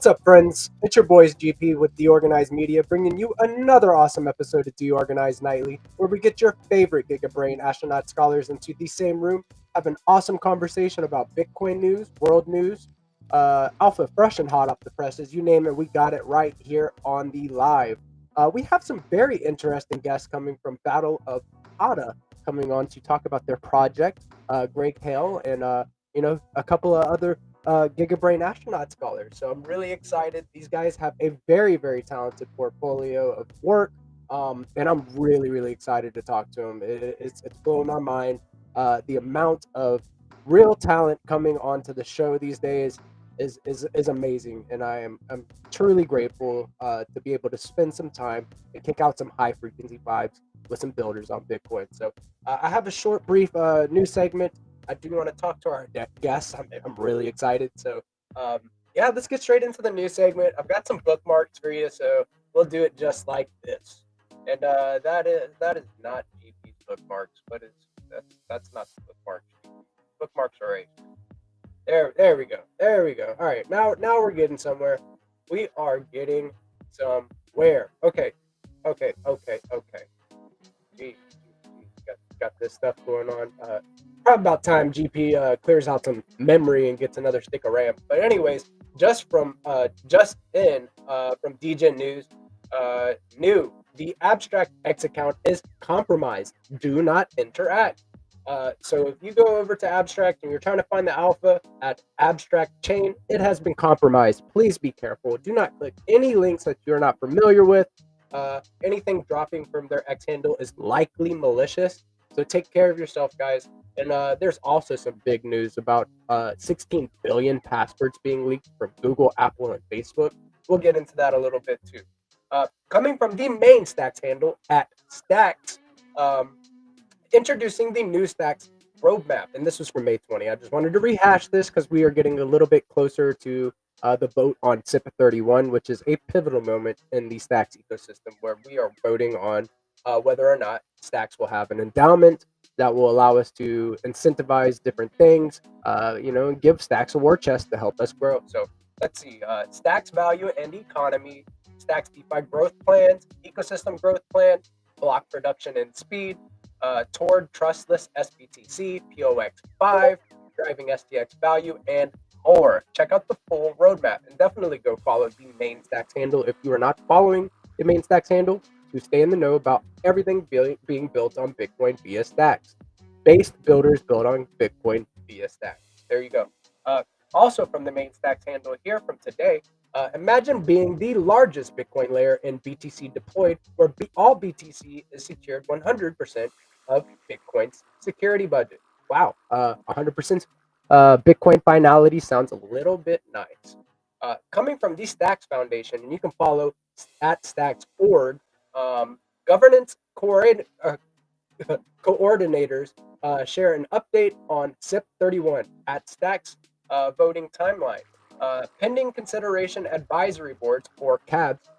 What's up, friends? It's your boys GP with DeOrganized Media, bringing you another awesome episode of DeOrganized Nightly, where we get your favorite Giga Brain Astronaut Scholars into the same room, have an awesome conversation about Bitcoin news, world news, alpha fresh and hot off the presses, you name it, we got it right here on the live. We have some very interesting guests coming from Battle of Ada coming on to talk about their project, Greg Hale, and a couple of other Giga Brain Astronaut Scholars. So I'm really excited. These guys have a very, very talented portfolio of work, and I'm really, really excited to talk to them. It's blowing my mind. The amount of real talent coming onto the show these days is amazing, and I'm truly grateful to be able to spend some time and kick out some high frequency vibes with some builders on Bitcoin. So I have a short, brief news segment I do want to talk to our guests. I'm really excited. So, um, yeah, let's get straight into the news segment. I've got some bookmarks for you, so we'll do it just like this. And that is not GP's bookmarks, but that's not the bookmarks. Bookmarks are right. There we go. There we go. All right, now we're getting somewhere. We are getting somewhere. Okay. Gee, got this stuff going on. Probably about time GP clears out some memory and gets another stick of RAM. But anyways, from DGen News, new the Abstract X account is compromised. Do not interact. So if you go over to Abstract and you're trying to find the alpha at Abstract Chain, it has been compromised. Please be careful. Do not click any links that you're not familiar with. Anything dropping from their X handle is likely malicious. So take care of yourself, guys. And there's also some big news about 16 billion passwords being leaked from Google, Apple, and Facebook. We'll get into that a little bit too. Coming from the main Stacks handle at Stacks, introducing the new Stacks roadmap. And this was from May 20. I just wanted to rehash this because we are getting a little bit closer to the vote on SIP 31, which is a pivotal moment in the Stacks ecosystem where we are voting on whether or not Stacks will have an endowment that will allow us to incentivize different things, and give Stacks a war chest to help us grow. So let's see, Stacks value and economy, Stacks DeFi growth plans, ecosystem growth plan, block production and speed, toward trustless SBTC, POX5, driving STX value, and more. Check out the full roadmap and definitely go follow the main Stacks handle if you are not following the main Stacks handle to stay in the know about everything being built on Bitcoin via Stacks. Based builders built on Bitcoin via Stacks. There you go. Also from the main Stacks handle here from today, imagine being the largest Bitcoin layer in BTC deployed, where all BTC is secured 100% of Bitcoin's security budget. Wow, 100% Bitcoin finality sounds a little bit nice. Coming from the Stacks Foundation, and you can follow at Stacks.org, governance coordinators share an update on SIP 31 at Stacks voting timeline. Pending consideration advisory boards or CABs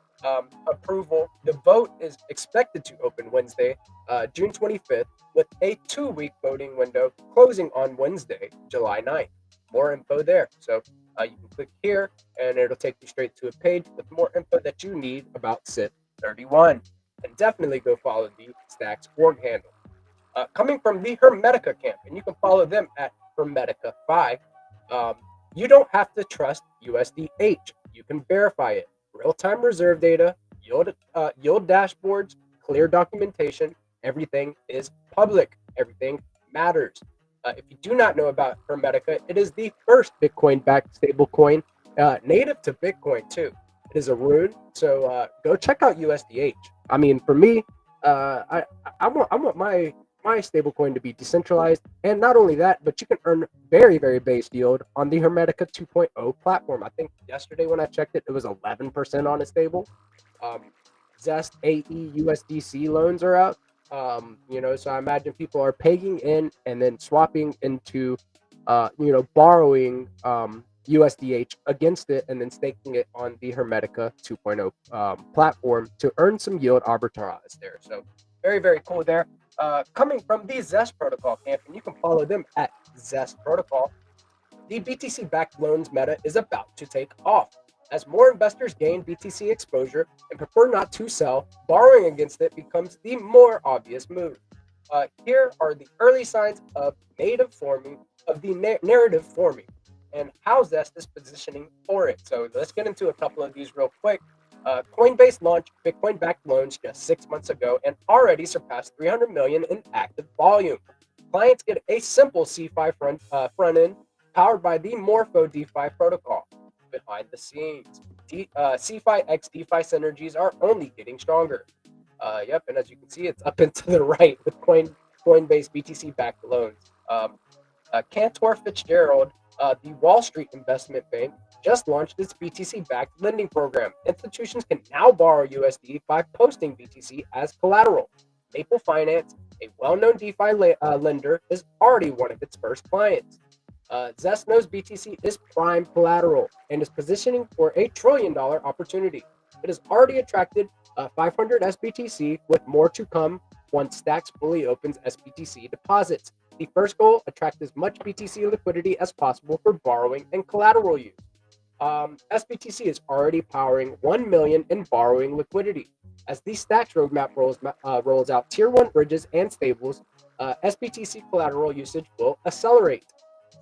approval. The vote is expected to open Wednesday, June 25th, with a 2-week voting window closing on Wednesday, July 9th. More info there. So you can click here and it'll take you straight to a page with more info that you need about SIP 31. And definitely go follow the Stacks org handle. Coming from the Hermetica camp, and you can follow them at Hermetica5. You don't have to trust USDH. You can verify it. Real-time reserve data, yield dashboards, clear documentation. Everything is public. Everything matters. If you do not know about Hermetica, it is the first Bitcoin-backed stablecoin, native to Bitcoin too. It is a rune, so go check out USDH. I mean, for me, I want my stablecoin to be decentralized, and not only that, but you can earn very, very base yield on the Hermetica 2.0 platform. I think yesterday when I checked it, it was 11% on a stable. Zest AE USDC loans are out. So I imagine people are paying in and then swapping into, borrowing USDH against it and then staking it on the Hermetica 2.0 platform to earn some yield arbitrage there. So very, very cool there. Coming from the Zest Protocol camp, and you can follow them at Zest Protocol, the BTC-backed loans meta is about to take off. As more investors gain BTC exposure and prefer not to sell, borrowing against it becomes the more obvious move. Here are the early signs of narrative forming, and how Zest is positioning for it. So let's get into a couple of these real quick. Coinbase launched Bitcoin-backed loans just 6 months ago and already surpassed 300 million in active volume. Clients get a simple CeFi front end powered by the Morpho DeFi protocol. Behind the scenes, CeFi x DeFi synergies are only getting stronger. And as you can see, it's up and to the right with Coinbase BTC-backed loans. Cantor Fitzgerald, the Wall Street investment bank, just launched its BTC-backed lending program. Institutions can now borrow USD by posting BTC as collateral. Maple Finance, A well-known DeFi lender is already one of its first clients. Zest knows BTC is prime collateral and is positioning for a $1 trillion opportunity. It has already attracted 500 SBTC, with more to come once Stacks fully opens SBTC deposits. The first goal: attract as much BTC liquidity as possible for borrowing and collateral use. SBTC is already powering 1 million in borrowing liquidity. As the Stacks roadmap rolls out tier 1 bridges and stables, SBTC collateral usage will accelerate.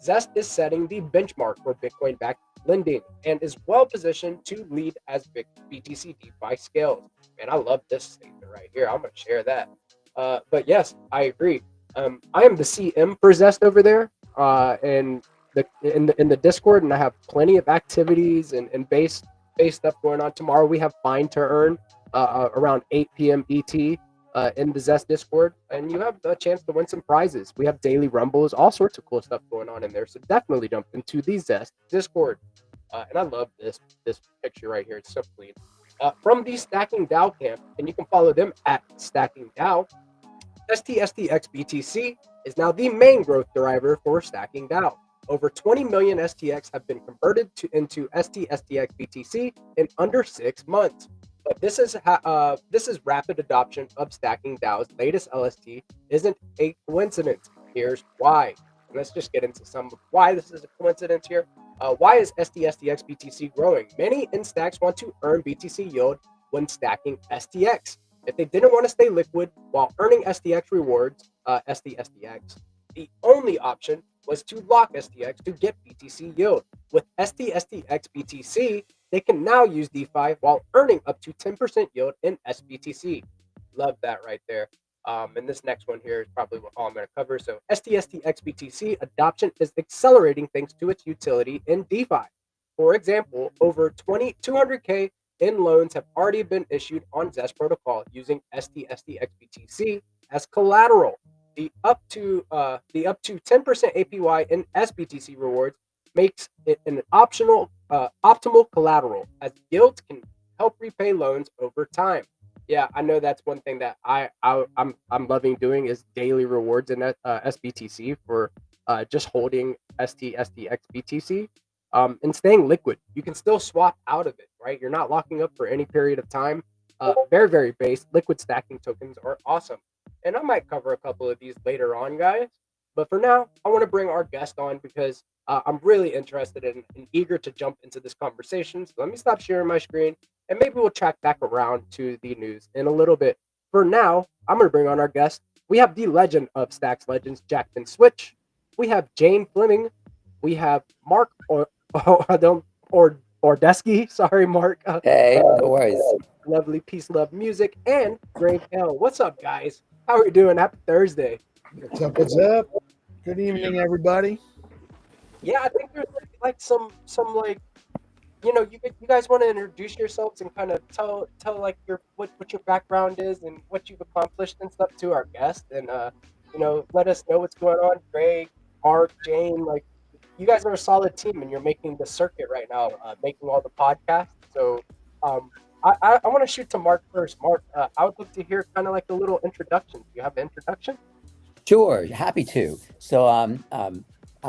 Zest is setting the benchmark for Bitcoin backed lending and is well positioned to lead as BTC DeFi scales. Man, I love this statement right here. I'm going to share that. But yes, I agree. I am the CM for Zest over there, and in the Discord, and I have plenty of activities and base stuff going on. Tomorrow we have Find to Earn around 8 p.m. ET in the Zest Discord, and you have a chance to win some prizes. We have daily rumbles, all sorts of cool stuff going on in there. So definitely jump into the Zest Discord. And I love this picture right here. It's so clean. From the Stacking DAO camp, and you can follow them at Stacking DAO. STSTX is now the main growth driver for Stacking DAO. Over 20 million STX have been converted into STSTX in under 6 months. But this is rapid adoption of Stacking DAO's latest LST isn't a coincidence. Here's why. And let's just get into some of why this is a coincidence here. Why is STSTX growing? Many in Stacks want to earn BTC yield when stacking STX. If they didn't want to stay liquid while earning STX rewards, STSTX, the only option was to lock STX to get BTC yield. With STSTX they can now use DeFi while earning up to 10% yield in SBTC. Love that right there. And this next one here is probably all I'm going to cover. So STSTX adoption is accelerating thanks to its utility in DeFi. For example, over 200K in loans have already been issued on Zest protocol using STSTX as collateral. The up to 10% APY in SBTC rewards makes it an optional optimal collateral, as yields can help repay loans over time. Yeah, I know that's one thing that I'm loving doing is daily rewards in SBTC for just holding STSTX and staying liquid. You can still swap out of it, right? You're not locking up for any period of time. Very, very base. Liquid stacking tokens are awesome. And I might cover a couple of these later on, guys. But for now, I want to bring our guest on because I'm really interested and eager to jump into this conversation. So let me stop sharing my screen and maybe we'll track back around to the news in a little bit. For now, I'm going to bring on our guest. We have the legend of Stacks Legends, Jackson Switch. We have Jane Fleming. We have Mark Ordesky. Sorry, Mark. Hey, no worries. Lovely Peace, Love Music, and Greg L. What's up, guys? How are you doing? Happy Thursday. What's up? What's up? Good evening, everybody. Yeah, I think there's like some like, you know, you guys want to introduce yourselves and kind of tell like what your background is and what you've accomplished and stuff to our guest, and you know, let us know what's going on. Greg, Mark, Jane, like you guys are a solid team and you're making the circuit right now, making all the podcasts. So I want to shoot to Mark first. Mark, I would love to hear kind of like a little introduction. Do you have an introduction? Sure, happy to. So I'm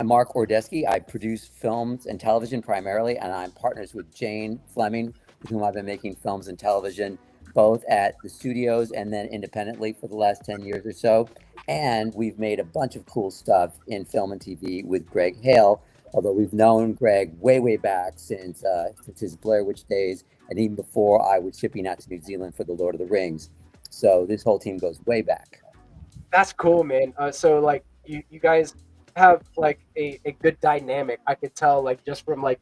Mark Ordesky. I produce films and television primarily, and I'm partners with Jane Fleming, with whom I've been making films and television, both at the studios and then independently for the last 10 years or so. And we've made a bunch of cool stuff in film and TV with Greg Hale, although we've known Greg way back since his Blair Witch days, and even before I was shipping out to New Zealand for the Lord of the Rings. So this whole team goes way back. That's cool, man. So like you guys have like a good dynamic. I could tell like just from like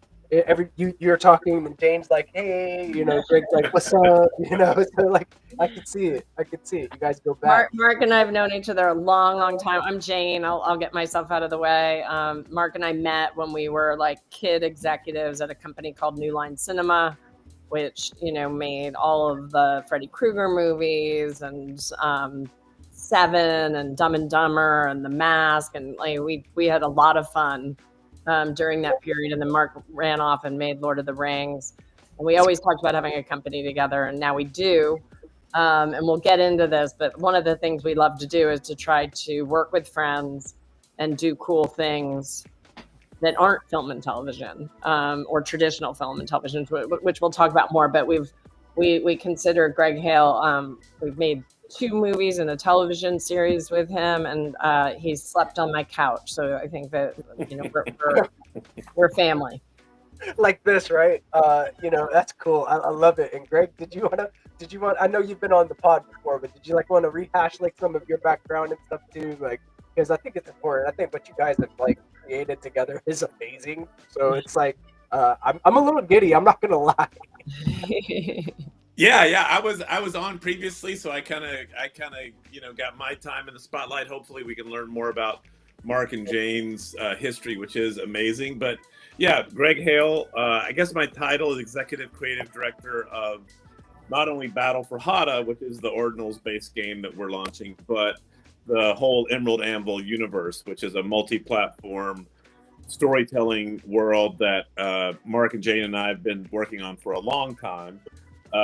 you're talking and Jane's like, hey, you know, Greg's like, what's up? You know, so like I could see it. You guys go back. Mark and I have known each other a long time. I'm Jane. I'll get myself out of the way. Mark and I met when we were like kid executives at a company called New Line Cinema, which, you know, made all of the Freddy Krueger movies and Seven and Dumb and Dumber and The Mask, and like we had a lot of fun during that period. And then Mark ran off and made Lord of the Rings. And we always talked about having a company together, and now we do. And we'll get into this, but one of the things we love to do is to try to work with friends and do cool things that aren't film and television, or traditional film and television, which we'll talk about more. But we consider Greg Hale. We've made 2 movies and a television series with him, and he's slept on my couch. So I think that we're family. Like this, right? That's cool. I love it. And Greg, did you want? I know you've been on the pod before, but did you want to rehash some of your background and stuff too? Because I think it's important. I think what you guys have created together is amazing. So it's I'm a little giddy. I'm not gonna lie. Yeah. I was on previously, so I kind of got my time in the spotlight. Hopefully, we can learn more about Mark and Jane's history, which is amazing. But yeah, Greg Hale. I guess my title is Executive Creative Director of not only Battle for Hada, which is the Ordinals-based game that we're launching, but the whole Emerald Anvil universe, which is a multi-platform storytelling world that Mark and Jane and I have been working on for a long time.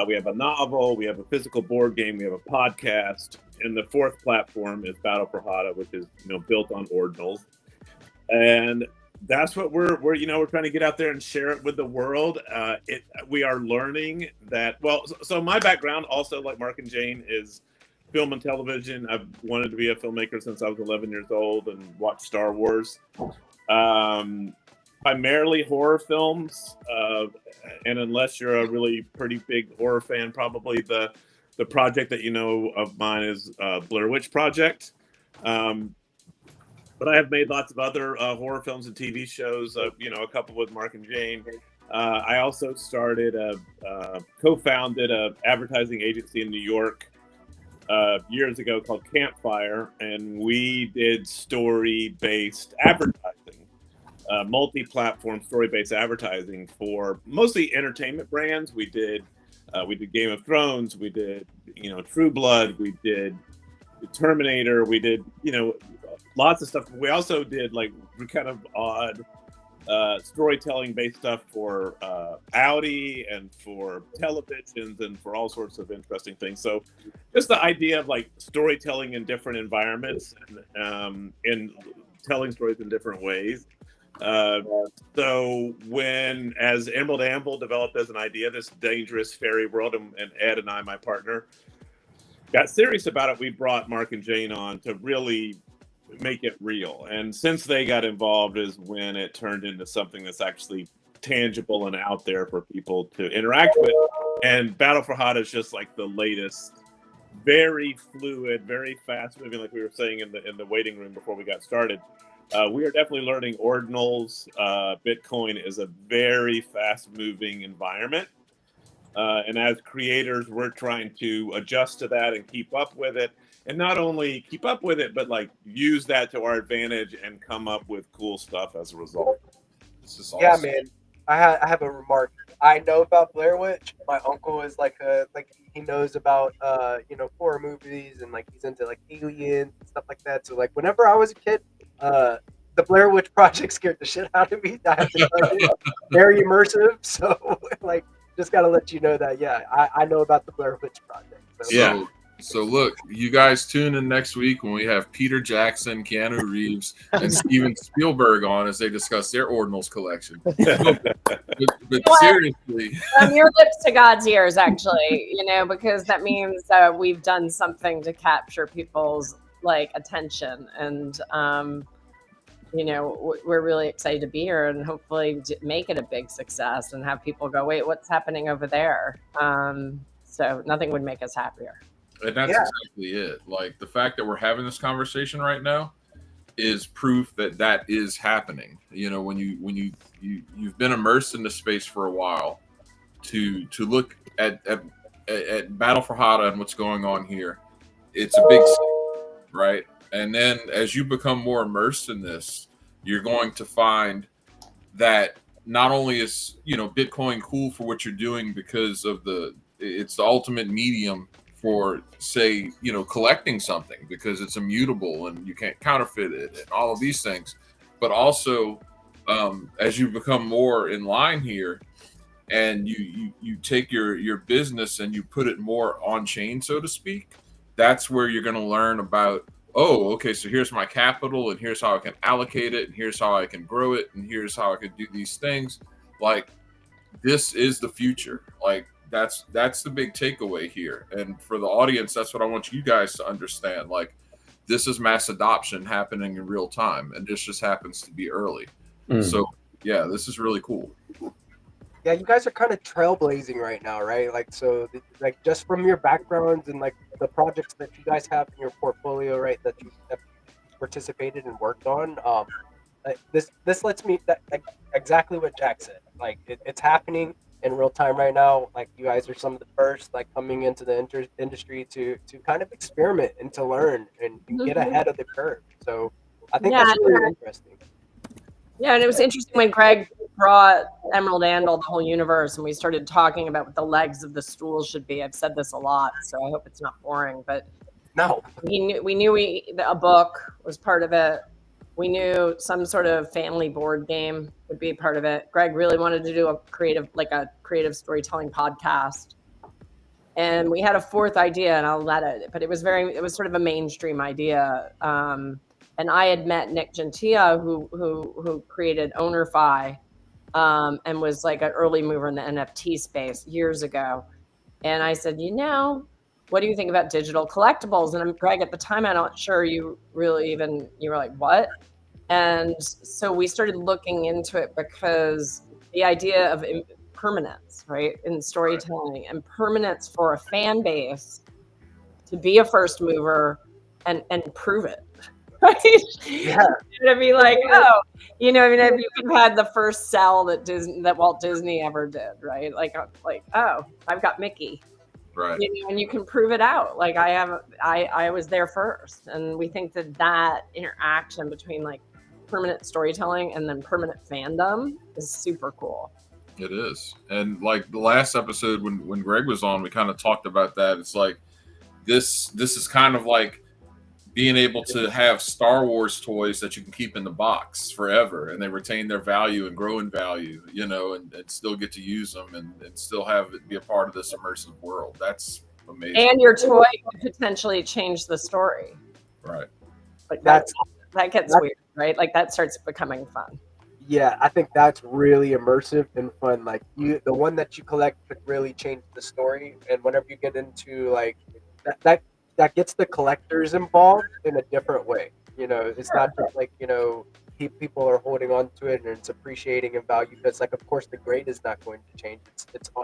We have a novel, we have a physical board game, we have a podcast, and the 4th platform is Battle for Hada, which is built on Ordinals. And that's what we're trying to get out there and share it with the world. We are learning that. Well, so my background also, like Mark and Jane, is film and television. I've wanted to be a filmmaker since I was 11 years old and watched Star Wars. Primarily horror films, and unless you're a really pretty big horror fan, probably the project that of mine is Blair Witch Project. But I have made lots of other horror films and TV shows, a couple with Mark and Jane. I also co-founded an advertising agency in New York years ago called Campfire, and we did story-based advertising, multi-platform story-based advertising for mostly entertainment brands. We did Game of Thrones, we did True Blood, we did Terminator, we did lots of stuff. We also did kind of odd storytelling based stuff for Audi and for televisions and for all sorts of interesting things. So just the idea of storytelling in different environments and telling stories in different ways. So as Emerald Anvil developed as an idea, this dangerous fairy world, and Ed and I, my partner, got serious about it, we brought Mark and Jane on to really make it real. And since they got involved is when it turned into something that's actually tangible and out there for people to interact with. And Battle for Hada is just the latest, very fluid, very fast moving, like we were saying in the waiting room before we got started. We are definitely learning Ordinals. Bitcoin is a very fast moving environment. And as creators, we're trying to adjust to that and keep up with it. And not only keep up with it, but use that to our advantage and come up with cool stuff as a result. This is awesome. Yeah, man. I have a remark. I know about Blair Witch. My uncle is he knows about horror movies, and he's into aliens and stuff like that. So whenever I was a kid, the Blair Witch Project scared the shit out of me. I have to tell you, very immersive. So just gotta let you know that. Yeah, I know about the Blair Witch Project. So. Yeah. So look, you guys tune in next week when we have Peter Jackson, Keanu Reeves, and Steven Spielberg on as they discuss their Ordinals collection. But seriously, your lips to God's ears, actually, because that means we've done something to capture people's attention, and we're really excited to be here and hopefully make it a big success and have people go, wait, what's happening over there? So nothing would make us happier. And that's exactly it. The fact that we're having this conversation right now is proof that is happening. When you've been immersed in the space for a while, to look at Battle for Hada and what's going on here, it's a big thing, right? And then as you become more immersed in this, you're going to find that not only is Bitcoin cool for what you're doing because of it's the ultimate medium for, say, collecting something because it's immutable and you can't counterfeit it and all of these things. But also, as you become more in line here, and you take your business and you put it more on chain, so to speak, that's where you're going to learn about, oh, okay, so here's my capital, and here's how I can allocate it, and here's how I can grow it, and here's how I can do these things. Like, this is the future. Like, that's the big takeaway here. And for the audience, that's what I want you guys to understand. Like, this is mass adoption happening in real time, and this just happens to be early. So yeah, this is really cool. Yeah, you guys are kind of trailblazing right now, right? Like, so, like, just from your backgrounds and like the projects that you guys have in your portfolio, right, that you have participated and worked on, like, this lets me like, exactly what Jack said. Like, it's happening in real time right now. Like, you guys are some of the first, like, coming into the industry to kind of experiment and to learn and get ahead of the curve. So, I think that's really interesting. Yeah, and it was interesting when Greg brought Emerald Andal, the whole universe, and we started talking about what the legs of the stool should be. I've said this a lot, so I hope it's not boring. But no, we knew a book was part of it. We knew some sort of family board game would be a part of it. Greg really wanted to do a creative storytelling podcast, and we had a fourth idea, and I'll let it. But it was sort of a mainstream idea. And I had met Nick Gentile, who created OwnerFi, and was like an early mover in the NFT space years ago. And I said, what do you think about digital collectibles? And Greg, at the time, I'm not sure you really you were like, what? And so we started looking into it because the idea of permanence, right, in storytelling, and permanence for a fan base to be a first mover and prove it. Right? Yeah. To be like, oh, if you could have had the first sell that Walt Disney ever did, right? Like, oh, I've got Mickey, right? And you can prove it out. Like, I was there first, and we think that interaction between like permanent storytelling and then permanent fandom is super cool. It is. And like the last episode when Greg was on, we kind of talked about that. It's like this is kind of like being able to have Star Wars toys that you can keep in the box forever, and they retain their value and grow in value, and still get to use them and still have it be a part of this immersive world. That's amazing. And your toy could potentially change the story. Right. Like that gets weird, right? Like that starts becoming fun. Yeah, I think that's really immersive and fun. Like the one that you collect could really change the story, and whenever you get into like that gets the collectors involved in a different way. It's not just like, people are holding on to it and it's appreciating in value because, like, of course the grade is not going to change.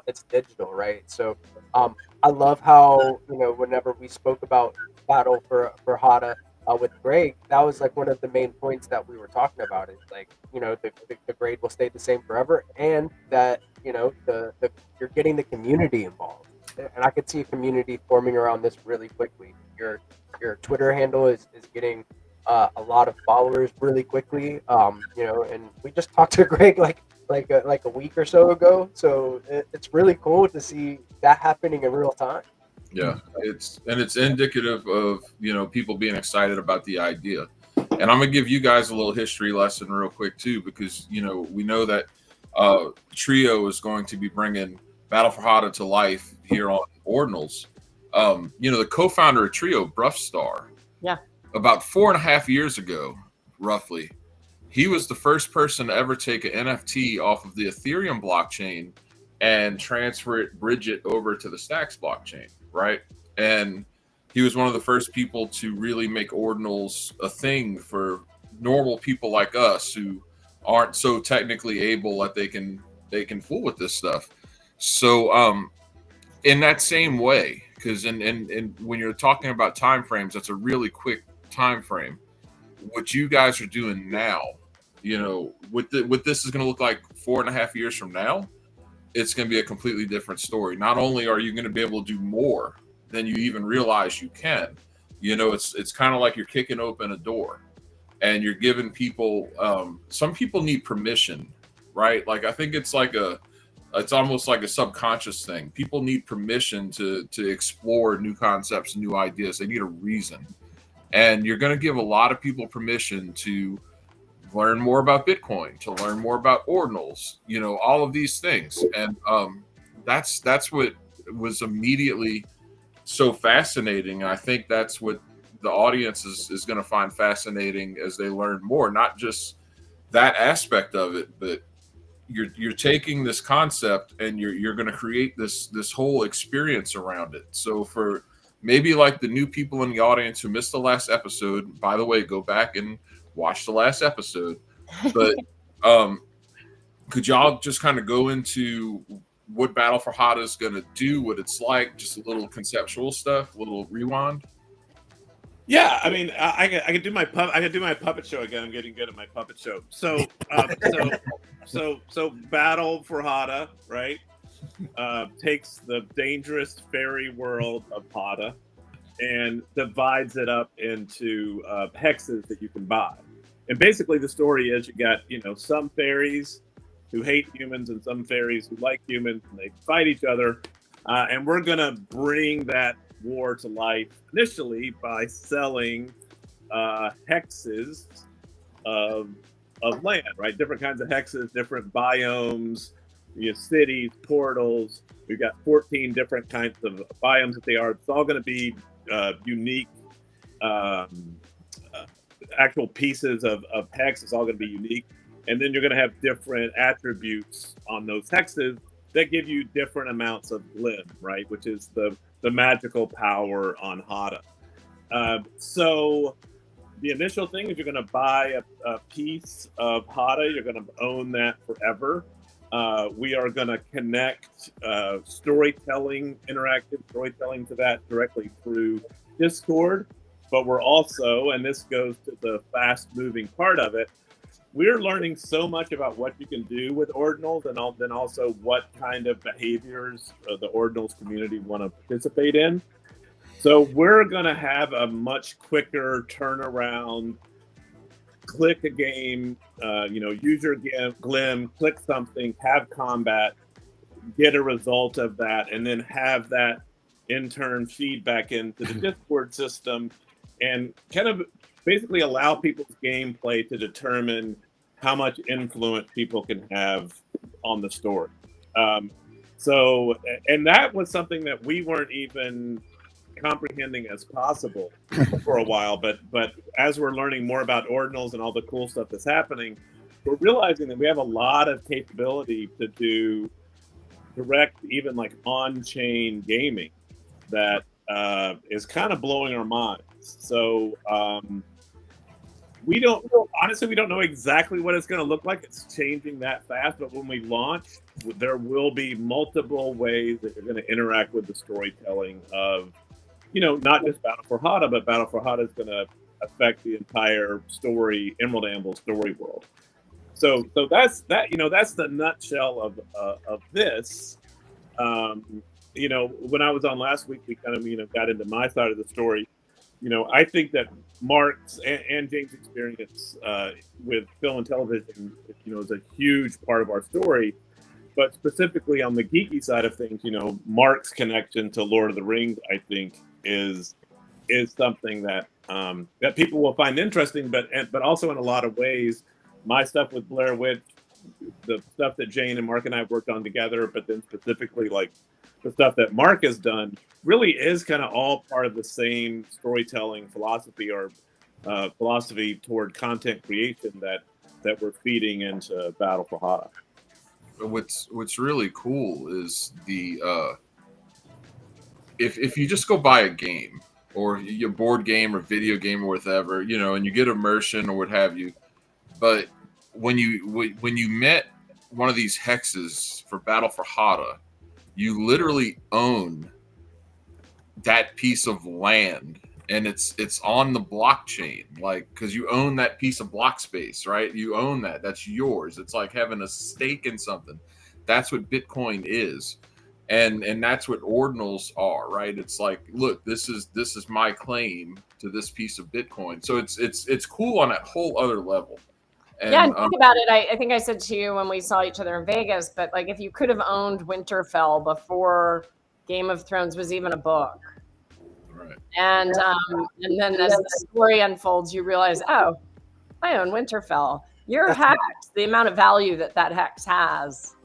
It's digital, right? So I love how, whenever we spoke about Battle for Hada with Greg, that was like one of the main points that we were talking about. Is like, the grade will stay the same forever, and that, you're getting the community involved. And I could see a community forming around this really quickly. Your Twitter handle is getting a lot of followers really quickly. And we just talked to Greg like a week or so ago. So it's really cool to see that happening in real time. Yeah, it's indicative of people being excited about the idea. And I'm gonna give you guys a little history lesson real quick too, because we know that Trio is going to be bringing Battle for Hada to life here on Ordinals. The co-founder of Trio, Bruffstar, about 4.5 years ago, roughly, he was the first person to ever take an NFT off of the Ethereum blockchain and bridge it over to the Stacks blockchain, right? And he was one of the first people to really make Ordinals a thing for normal people like us who aren't so technically able that they can fool with this stuff. So in that same way, because and when you're talking about time frames, that's a really quick time frame. What you guys are doing now, what this is going to look like 4.5 years from now, it's going to be a completely different story. Not only are you going to be able to do more than you even realize you can, it's kind of like you're kicking open a door and you're giving people, some people need permission, right? Like, I think it's almost like a subconscious thing. People need permission to explore new concepts and new ideas. They need a reason. And you're going to give a lot of people permission to learn more about Bitcoin, to learn more about ordinals, you know, all of these things. And that's what was immediately so fascinating. I think that's what the audience is going to find fascinating as they learn more, not just that aspect of it, but you're taking this concept and you're going to create this whole experience around it. So for maybe like the new people in the audience who missed the last episode, by the way, go back and watch the last episode. But could y'all just kind of go into what Battle for Hada is going to do, what it's like, just a little conceptual stuff, a little rewind? Yeah, I mean, I could do my puppet show again. I'm getting good at my puppet show. So Battle for Hada, right? Takes the dangerous fairy world of Hada and divides it up into hexes that you can buy. And basically, the story is you got some fairies who hate humans and some fairies who like humans, and they fight each other. And we're gonna bring that war to life initially by selling hexes of land, right? Different kinds of hexes, different biomes, cities, portals. We've got 14 different kinds of biomes that they are. It's all going to be unique actual pieces of hex. It's all going to be unique. And then you're going to have different attributes on those hexes that give you different amounts of glim, right? Which is the magical power on Hada. So the initial thing is you're going to buy a piece of Hada. You're going to own that forever. We are going to connect interactive storytelling to that directly through Discord. But we're also, and this goes to the fast-moving part of it, we're learning so much about what you can do with ordinals, and then also what kind of behaviors the ordinals community want to participate in. So we're going to have a much quicker turnaround. Click a game, use your glim, click something, have combat, get a result of that, and then have that in turn feed back into the Discord system and kind of basically allow people's gameplay to determine how much influence people can have on the story. And that was something that we weren't even comprehending as possible for a while, but as we're learning more about ordinals and all the cool stuff that's happening, we're realizing that we have a lot of capability to do direct, even like on-chain gaming that is kind of blowing our minds. So we don't know exactly what it's going to look like. It's changing that fast, but when we launch, there will be multiple ways that you're going to interact with the storytelling of not just Battle for Hada, but Battle for Hada is going to affect the entire story, Emerald Anvil story world. So that's that. That's the nutshell of this. When I was on last week, we kind of got into my side of the story. I think that Mark's and James' experience with film and television, is a huge part of our story. But specifically on the geeky side of things, Mark's connection to Lord of the Rings, I think, is something that that people will find interesting, but also in a lot of ways, my stuff with Blair Witch, the stuff that Jane and Mark and I worked on together, but then specifically like the stuff that Mark has done, really is kind of all part of the same storytelling philosophy or philosophy toward content creation that we're feeding into Battle for Hada. What's really cool is the if you just go buy a game or your board game or video game or whatever, and you get immersion or what have you, but when you met one of these hexes for Battle for Hada, you literally own that piece of land, and it's on the blockchain, like, because you own that piece of block space, right? You own that's yours. It's like having a stake in something. That's what Bitcoin is, and that's what ordinals are, right? It's like, look, this is my claim to this piece of Bitcoin. So it's cool on that whole other level. And think about it. I think I said to you when we saw each other in Vegas, but like if you could have owned Winterfell before Game of Thrones was even a book, right? And then as the story unfolds, you realize, oh, I own Winterfell. Your hex, the amount of value that hex has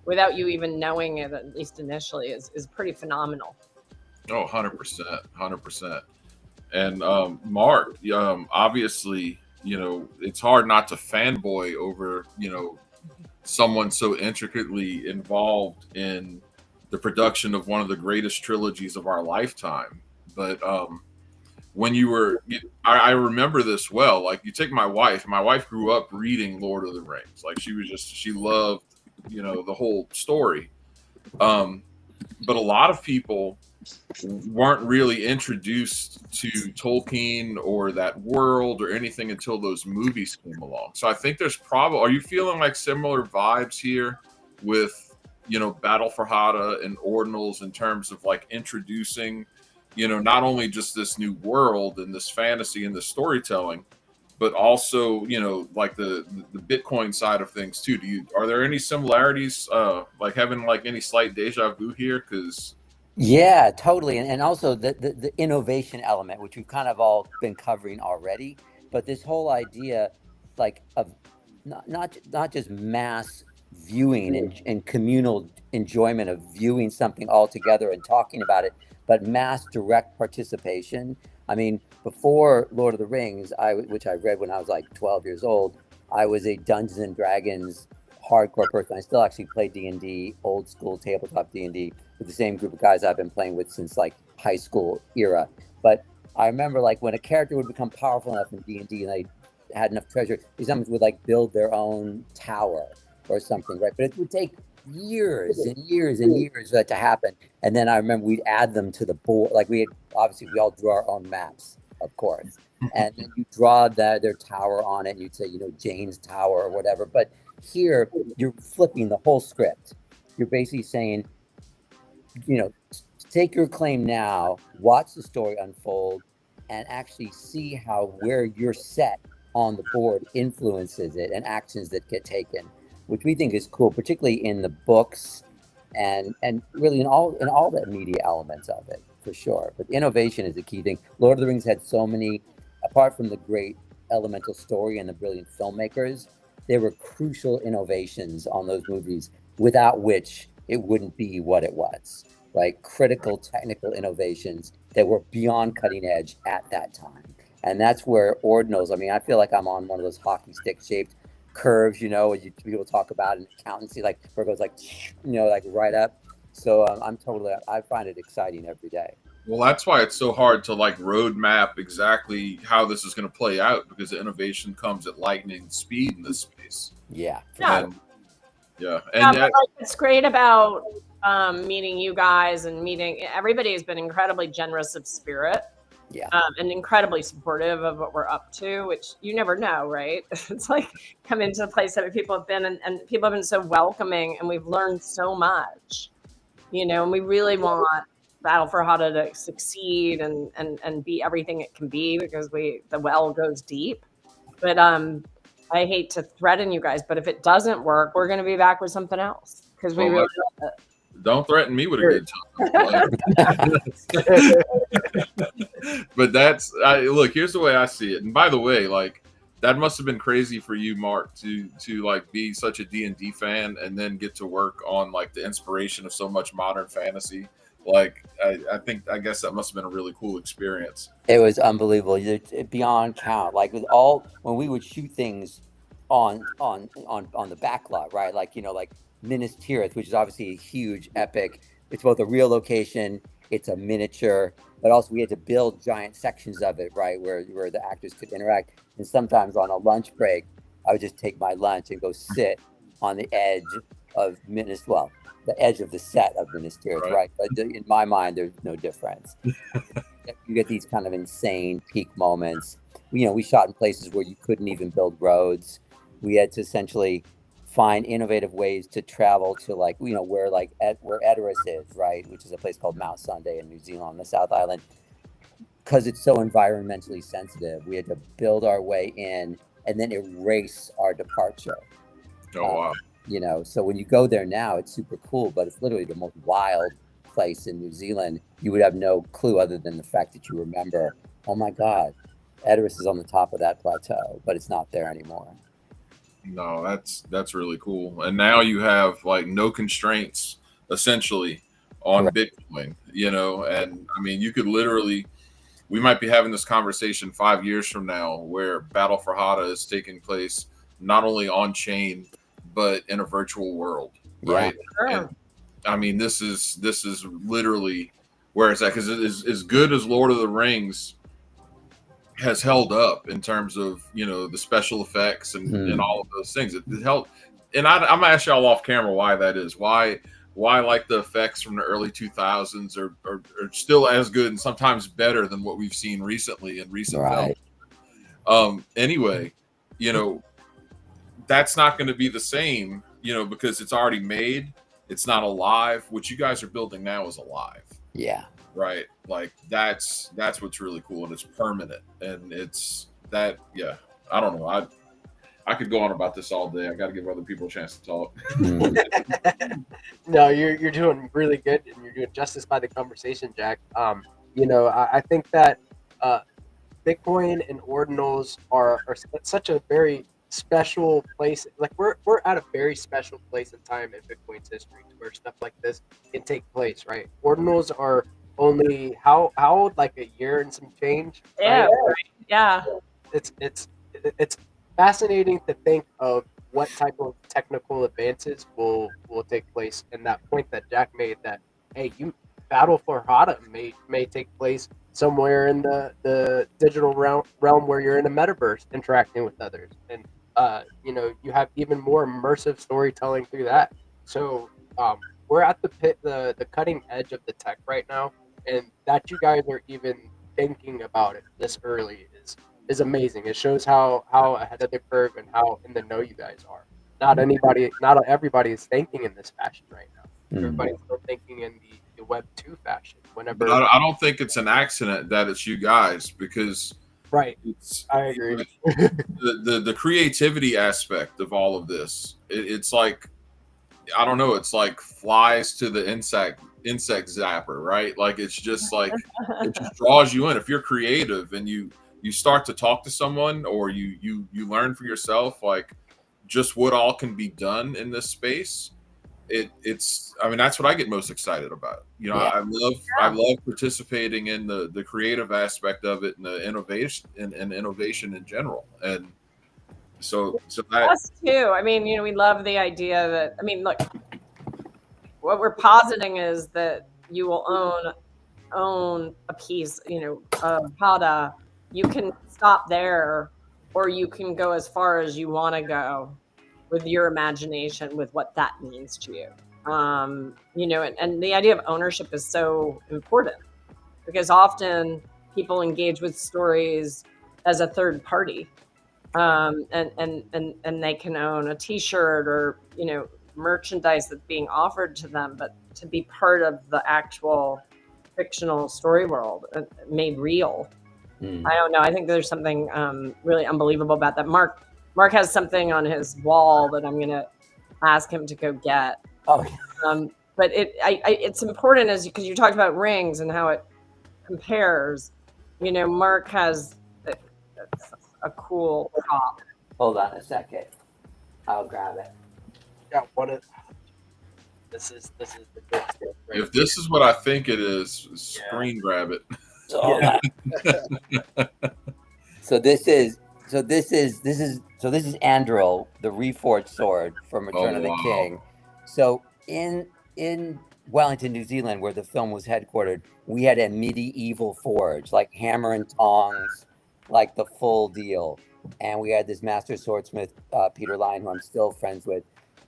without you even knowing it, at least initially, is pretty phenomenal. Oh, 100%, 100%. And Mark, obviously, it's hard not to fanboy over, someone so intricately involved in the production of one of the greatest trilogies of our lifetime. But when you were, I remember this well. Like, you take my wife. My wife grew up reading Lord of the Rings. Like, she loved, the whole story. But a lot of people weren't really introduced to Tolkien or that world or anything until those movies came along. So I think there's probably, are you feeling like similar vibes here with, Battle for Hada and Ordinals in terms of like introducing, not only just this new world and this fantasy and the storytelling, but also, like the Bitcoin side of things too. Are there any similarities, like having like any slight deja vu here? Because Yeah, totally. And also the innovation element, which we've kind of all been covering already, but this whole idea like of not just mass viewing and communal enjoyment of viewing something all together and talking about it, but mass direct participation. I mean, before Lord of the Rings, which I read when I was like 12 years old, I was a Dungeons and Dragons hardcore person. I still actually play D&D, old school tabletop D&D, with the same group of guys I've been playing with since like high school era. But I remember like when a character would become powerful enough in D&D and they had enough treasure, they sometimes would like build their own tower or something, right? But it would take years and years and years for that to happen. And then I remember we'd add them to the board. Like we all drew our own maps, of course. And then you draw their tower on it and you'd say, Jane's Tower or whatever. But here you're flipping the whole script. You're basically saying, take your claim now, watch the story unfold, and actually see how where you're set on the board influences it and actions that get taken, which we think is cool, particularly in the books and really in all the media elements of it, for sure. But innovation is the key thing. Lord of the Rings had so many, apart from the great elemental story and the brilliant filmmakers, there were crucial innovations on those movies without which it wouldn't be what it was. Like critical technical innovations that were beyond cutting edge at that time. And that's where Ordinals, I mean, I feel like I'm on one of those hockey stick shaped curves, people talk about in accountancy, like where it goes like, like right up. So I find it exciting every day. Well, that's why it's so hard to like roadmap exactly how this is going to play out, because the innovation comes at lightning speed in this space. Yeah. And it's great about meeting you guys and meeting everybody has been incredibly generous of spirit. Yeah. And incredibly supportive of what we're up to, which you never know, right? It's like come into a place that people have been and people have been so welcoming and we've learned so much, and we really want Battle for Hada to succeed and be everything it can be, because the well goes deep. But I hate to threaten you guys, but if it doesn't work, we're going to be back with something else, because we really love it. Don't threaten me with a good time. But look, here's the way I see it. And by the way, like that must have been crazy for you, Mark, to like be such a D&D fan and then get to work on like the inspiration of so much modern fantasy. Like I guess that must have been a really cool experience. It was unbelievable, beyond count. Like when we would shoot things on the backlot, right? Like like Minas Tirith, which is obviously a huge epic. It's both a real location, it's a miniature, but also we had to build giant sections of it, right, where the actors could interact. And sometimes on a lunch break, I would just take my lunch and go sit on the edge of the edge of the set of Minas Tirith, right? But in my mind, there's no difference. You get these kind of insane peak moments. We shot in places where you couldn't even build roads. We had to essentially find innovative ways to travel to where Edoras is, right, which is a place called Mount Sunday in New Zealand on the South Island, because it's so environmentally sensitive. We had to build our way in and then erase our departure. Oh wow! So when you go there now, it's super cool, but it's literally the most wild place in New Zealand. You would have no clue other than the fact that you remember, oh my God, Edoras is on the top of that plateau, but it's not there anymore. No, that's really cool. And now you have like no constraints essentially on Bitcoin, you know, and I mean you could literally we might be having this conversation 5 years from now where Battle for Hada is taking place not only on chain but in a virtual world, right? Sure. And I mean this is literally where it's at, because it is as good as Lord of the Rings has held up in terms of, you know, the special effects and all of those things. It held, and I'm gonna ask y'all off camera why that is. Why like the effects from the early 2000s are still as good and sometimes better than what we've seen recently in recent films. Anyway, you know, that's not going to be the same, you know, because it's already made. It's not alive. What you guys are building now is alive. Yeah. Right. Like that's what's really cool, and it's permanent, and it's that. Yeah. I don't know. I could go on about this all day. I got to give other people a chance to talk. No, you're doing really good, and you're doing justice by the conversation, Jack. You know, I think that Bitcoin and ordinals are such a very special place. Like we're at a very special place in time in Bitcoin's history where stuff like this can take place, right? Ordinals are only how old? Like a year and some change. Yeah, right? right. Yeah. It's fascinating to think of what type of technical advances will take place. And that point that Jack made, that hey, you Battle for Hada may take place somewhere in the digital realm where you're in a metaverse interacting with others, and you know, you have even more immersive storytelling through that. So we're at the cutting edge of the tech right now, and that you guys are even thinking about it this early is amazing. It shows how ahead of the curve and how in the know you guys are. Not everybody is thinking in this fashion right now. Everybody's still thinking in the Web 2 fashion. Whenever But I don't think it's an accident that it's you guys, because right, it's I agree. the creativity aspect of all of this. It's like, I don't know. It's like flies to the insect zapper, right? Like it's just like it just draws you in. If you're creative and you start to talk to someone, or you learn for yourself, like just what all can be done in this space. It's I mean, that's what I get most excited about. You know, I love participating in the creative aspect of it, and the innovation and innovation in general. And so that Us too. I mean, you know, we love the idea that, I mean, look, what we're positing is that you will own a piece, you know, of Hada. You can stop there, or you can go as far as you want to go with your imagination, with what that means to you. You know, and the idea of ownership is so important, because often people engage with stories as a third party, and they can own a T-shirt or, you know, merchandise that's being offered to them, but to be part of the actual fictional story world made real. I don't know. I think there's something really unbelievable about that. Mark has something on his wall that I'm gonna ask him to go get. Oh, but it's important, as because you talked about rings and how it compares. You know, Mark has a cool prop. hold on a second. I'll grab it. Yeah, this is the good stuff. Right? if this is what I think it is, screen grab it. So, hold on. So this is Andril, the reforged sword from Return of the King. So in Wellington, New Zealand, where the film was headquartered, we had a medieval forge, like hammer and tongs, like the full deal. And we had this master swordsmith, Peter Lyon, who I'm still friends with.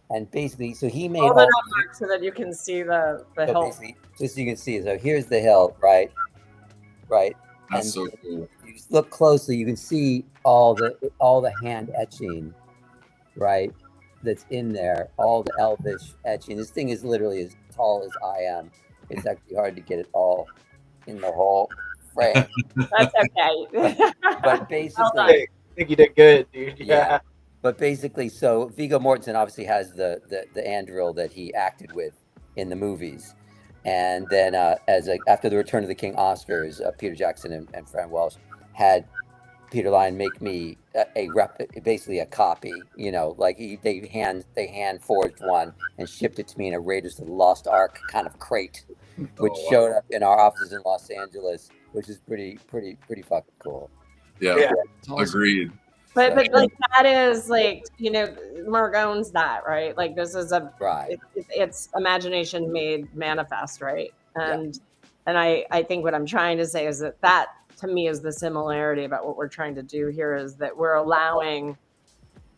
And basically, so he made Hold it up, Mark, so that you can see the hilt. Just so you can see. So here's the hilt, right? That's And so cool. you look closely, you can see all the hand etching, right? That's in there, all the elvish etching. This thing is literally as tall as I am. It's actually hard to get it all in the whole frame. That's okay. But basically, I think you did good, dude. Yeah. But basically, so Viggo Mortensen obviously has the Andril that he acted with in the movies. And then after the Return of the King Oscars, Peter Jackson and Fran Welsh had Peter Line make me basically a copy. You know, like they hand forged one and shipped it to me in a Raiders of the Lost Ark kind of crate, which Oh, wow. showed up in our offices in Los Angeles, which is pretty fucking cool. Yeah, It's awesome. agreed. But like that is like, you know, Mark owns that, right? Like this is Right. it's imagination made manifest, right? And I think what I'm trying to say is that to me is the similarity about what we're trying to do here is that we're allowing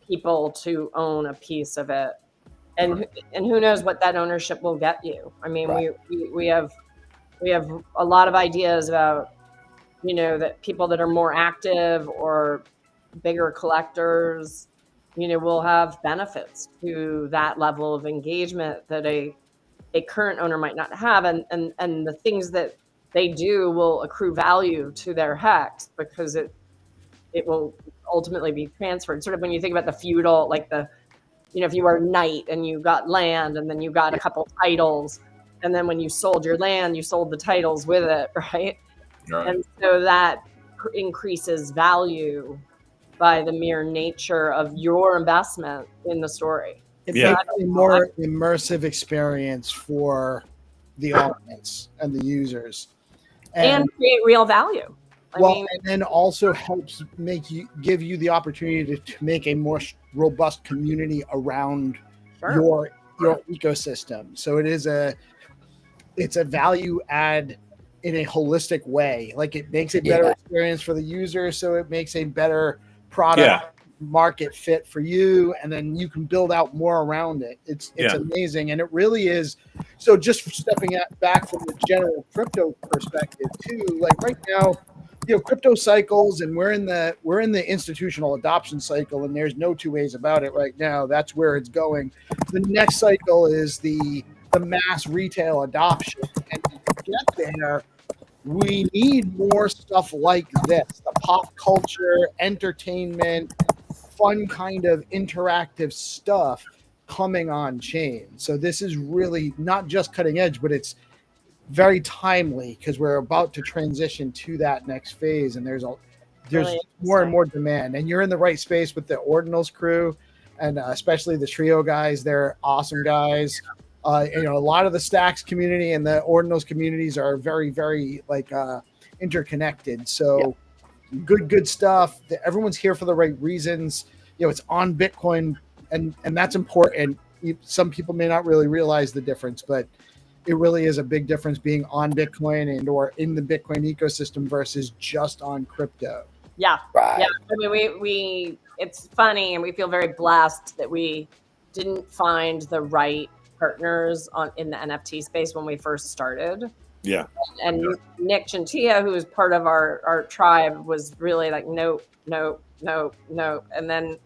people to own a piece of it, and who knows what that ownership will get you. I mean, Right. we have a lot of ideas about, you know, that people that are more active or bigger collectors, you know, will have benefits to that level of engagement that a current owner might not have, and the things that they do will accrue value to their hex because it will ultimately be transferred. Sort of when you think about the feudal, like the, you know, if you were a knight and you got land and then you got a couple titles, and then when you sold your land, you sold the titles with it, right? Right. And so that increases value by the mere nature of your investment in the story. It Yeah. makes a more immersive experience for the audience and the users. And create real value. I mean, and then also helps give you the opportunity to make a more robust community around sure. your ecosystem. So it's a value add in a holistic way. Like it makes a better experience for the user, so it makes a better product market fit for you, and then you can build out more around it. It's amazing, and it really is. So just stepping back from the general crypto perspective too, like right now, you know, crypto cycles, and we're in the institutional adoption cycle, and there's no two ways about it right now. That's where it's going. The next cycle is the mass retail adoption, and to get there, we need more stuff like this, the pop culture, entertainment, fun kind of interactive stuff coming on chain. So this is really not just cutting edge, but it's very timely because we're about to transition to that next phase, and there's Really more and more demand. And you're in the right space with the Ordinals crew, and especially the Trio guys. They're awesome guys. You know, a lot of the Stacks community and the Ordinals communities are very, very like interconnected. So good stuff. Everyone's here for the right reasons. You know, it's on Bitcoin, and that's important. Some people may not really realize the difference, but it really is a big difference being on Bitcoin and or in the Bitcoin ecosystem versus just on crypto. Yeah. Right. Yeah. I mean, we it's funny, and we feel very blessed that we didn't find the right partners in the NFT space when we first started. Yeah. And Nick Gentilla, who was part of our tribe, was really like, nope. And then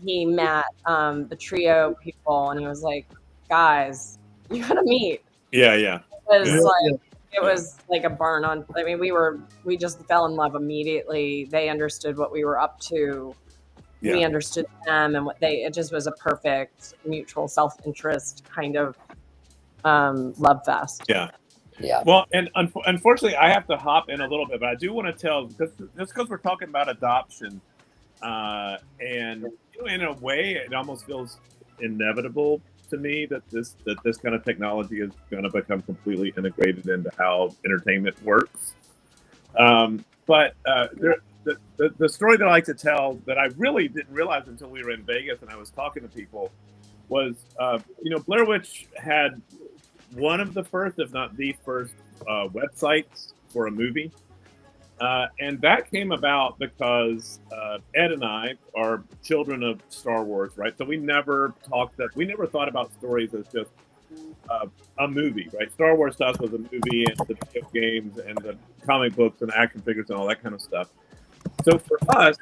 he met the Trio people, and he was like, guys, you gotta meet. Yeah. It was like a burn on. I mean, we just fell in love immediately. They understood what we were up to. Yeah. We understood them and it just was a perfect mutual self-interest kind of love fest. Yeah. Yeah. Well, and unfortunately, I have to hop in a little bit, but I do want to tell, because we're talking about adoption, and you know, in a way, it almost feels inevitable to me that this kind of technology is going to become completely integrated into how entertainment works. But the story that I like to tell that I really didn't realize until we were in Vegas and I was talking to people was, you know, Blair Witch had one of the first, if not the first, websites for a movie. And that came about because Ed and I are children of Star Wars, right? So we never thought about stories as just a movie, right? Star Wars stuff was a movie, and the video games and the comic books and action figures and all that kind of stuff. So for us,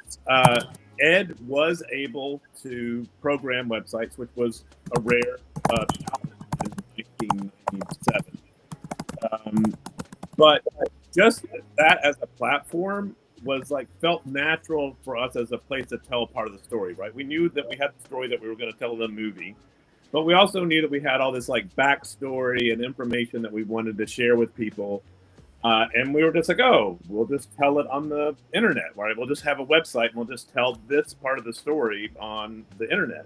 Ed was able to program websites, which was a rare in 1997. But just that as a platform was like felt natural for us as a place to tell part of the story, right? We knew that we had the story that we were going to tell in the movie, but we also knew that we had all this like backstory and information that we wanted to share with people. And we were just like, oh, we'll just tell it on the internet, right? We'll just have a website and we'll just tell this part of the story on the internet.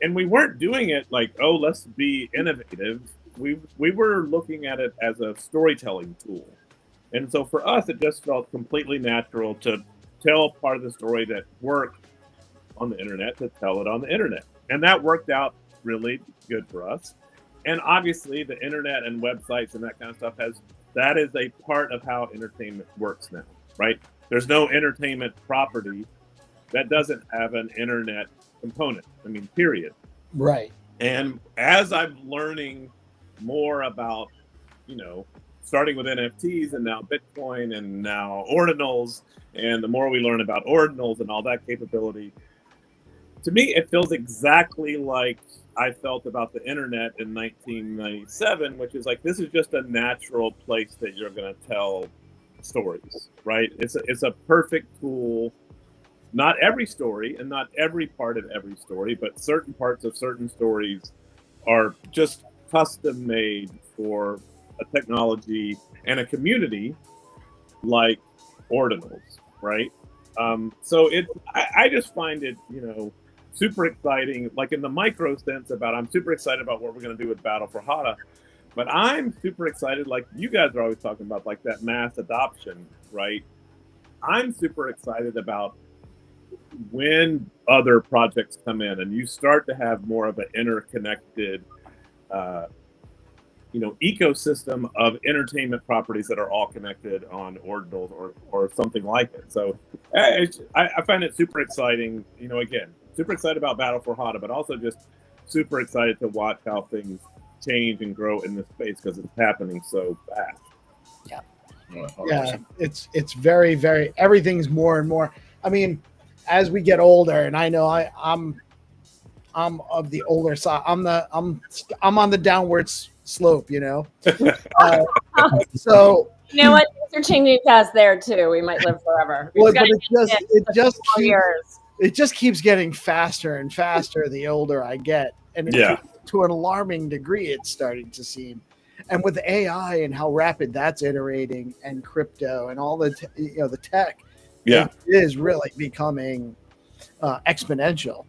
And we weren't doing it like, oh, let's be innovative. We were looking at it as a storytelling tool. And so for us, it just felt completely natural to tell part of the story that worked on the internet, to tell it on the internet. And that worked out really good for us. And obviously the internet and websites and that kind of stuff that is a part of how entertainment works now, right? There's no entertainment property that doesn't have an internet component. I mean, period. Right. And as I'm learning more about, starting with NFTs and now Bitcoin and now ordinals, and the more we learn about ordinals and all that capability, to me, it feels exactly like I felt about the internet in 1997, which is like, this is just a natural place that you're going to tell stories, right? It's a perfect tool. Not every story and not every part of every story, but certain parts of certain stories are just custom made for a technology and a community like ordinals, right? So I just find it, super exciting, like in the micro sense I'm super excited about what we're going to do with Battle for Hada, but I'm super excited, like you guys are always talking about, like that mass adoption, right? I'm super excited about when other projects come in and you start to have more of an interconnected, ecosystem of entertainment properties that are all connected on ordinals or something like it. So I find it super exciting, again, super excited about Battle for Hada, but also just super excited to watch how things change and grow in this space because it's happening so fast. Yeah, it's very, very, everything's more and more. I mean, as we get older, and I know I'm of the older side. I'm on the downward slope, So you know what? Things are changing fast there too. We might live forever. Well, but it just keeps getting faster and faster the older I get, and to an alarming degree, it's starting to seem. And with AI and how rapid that's iterating, and crypto and all the the tech, it is really becoming exponential.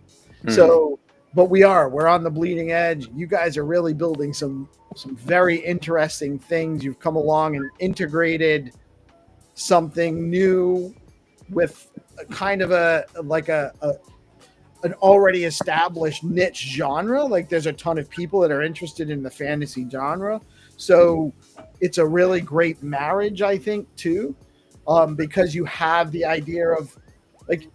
So, but we're on the bleeding edge. You guys are really building some very interesting things. You've come along and integrated something new with a kind of an already established niche genre. Like there's a ton of people that are interested in the fantasy genre. So it's a really great marriage, I think, too, because you have the idea of like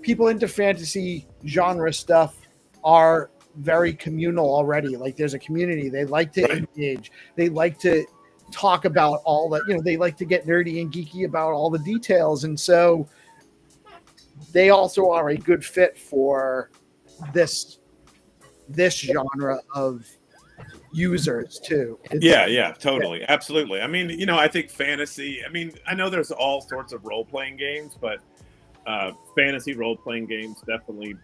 people into fantasy genre stuff are very communal already. Like there's a community. They like to engage. They like to talk about all that, they like to get nerdy and geeky about all the details. And so they also are a good fit for this genre of users too. Totally. Absolutely. I mean, I think fantasy, I know there's all sorts of role-playing games, but fantasy role-playing games definitely,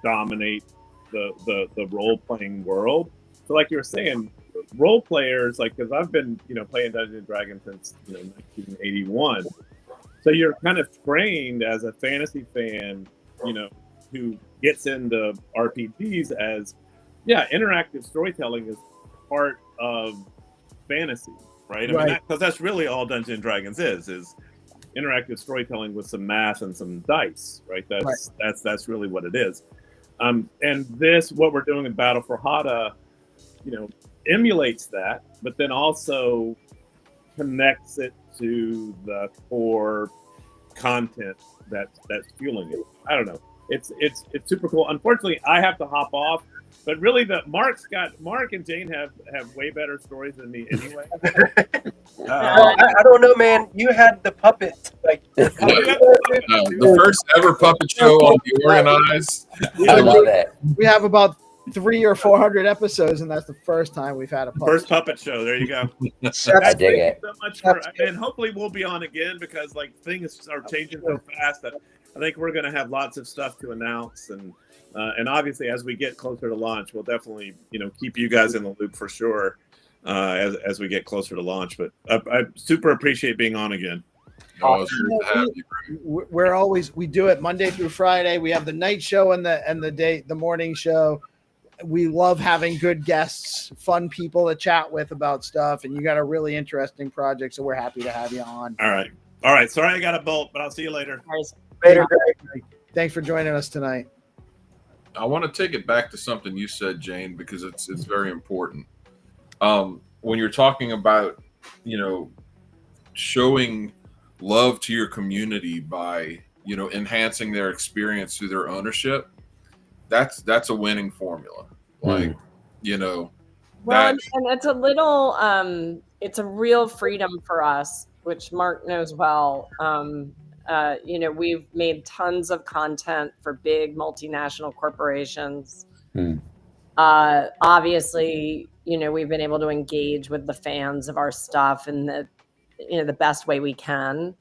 dominate the role-playing world. So like you were saying, role players, like, because I've been, playing Dungeons & Dragons since, 1981. So you're kind of trained as a fantasy fan, who gets into RPGs as, interactive storytelling is part of fantasy, right? Because that's really all Dungeons & Dragons is interactive storytelling with some math and some dice, right? That's really what it is. And what we're doing in Battle for Hada, emulates that, but then also connects it to the core content that's fueling it. I don't know. It's super cool. Unfortunately, I have to hop off, but really Mark and Jane have way better stories than me anyway. I don't know, man. You had the puppet, the first ever puppet show on DeOrganized. I love it. We have about 300 or 400 episodes, and that's the first time we've had a puppet show. There you go. I dig it. So much and hopefully we'll be on again because like things are changing so fast that I think we're going to have lots of stuff to announce, and obviously as we get closer to launch, we'll definitely keep you guys in the loop for sure. as we get closer to launch. But I super appreciate being on again. Oh, it's great to have you. We do it Monday through Friday. We have the night show and the morning show. We love having good guests, fun people to chat with about stuff, and you got a really interesting project, so we're happy to have you on. All right. Sorry I got a bolt, but I'll see you later. Later, Greg. Thanks for joining us tonight. I want to take it back to something you said, Jane, because it's very important. When you're talking about, showing love to your community by, enhancing their experience through their ownership, that's a winning formula. Like, well, and it's a little, it's a real freedom for us, which Mark knows well. We've made tons of content for big multinational corporations. Obviously, we've been able to engage with the fans of our stuff in the best way we can,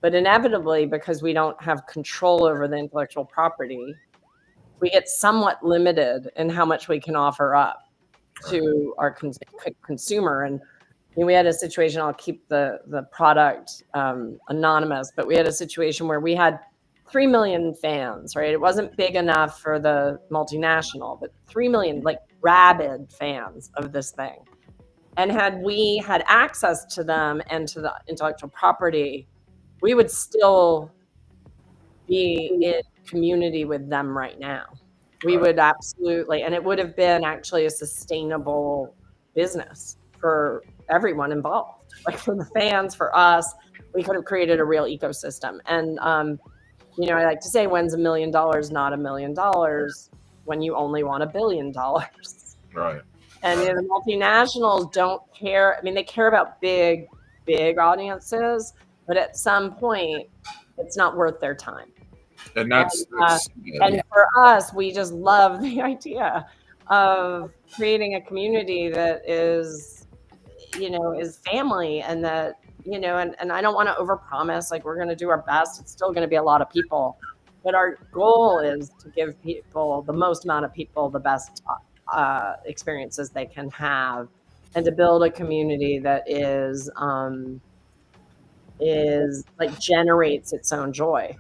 but inevitably, because we don't have control over the intellectual property, we get somewhat limited in how much we can offer up to our consumer. And we had a situation, I'll keep the product anonymous, but we had a situation where we had 3 million fans, right? It wasn't big enough for the multinational, but 3 million, like rabid fans of this thing. And had we had access to them and to the intellectual property, we would still be in community with them right now. We would absolutely, and it would have been actually a sustainable business for everyone involved, like for the fans, for us. We could have created a real ecosystem. And I like to say, when's $1 million not $1 million? When you only want $1 billion. Right. And the multinationals don't care. I mean, they care about big audiences, but at some point, it's not worth their time. And and for us, we just love the idea of creating a community that is, is family, and that, and I don't want to overpromise, like we're going to do our best. It's still going to be a lot of people, but our goal is to give people, the most amount of people, the best experiences they can have, and to build a community that is like generates its own joy.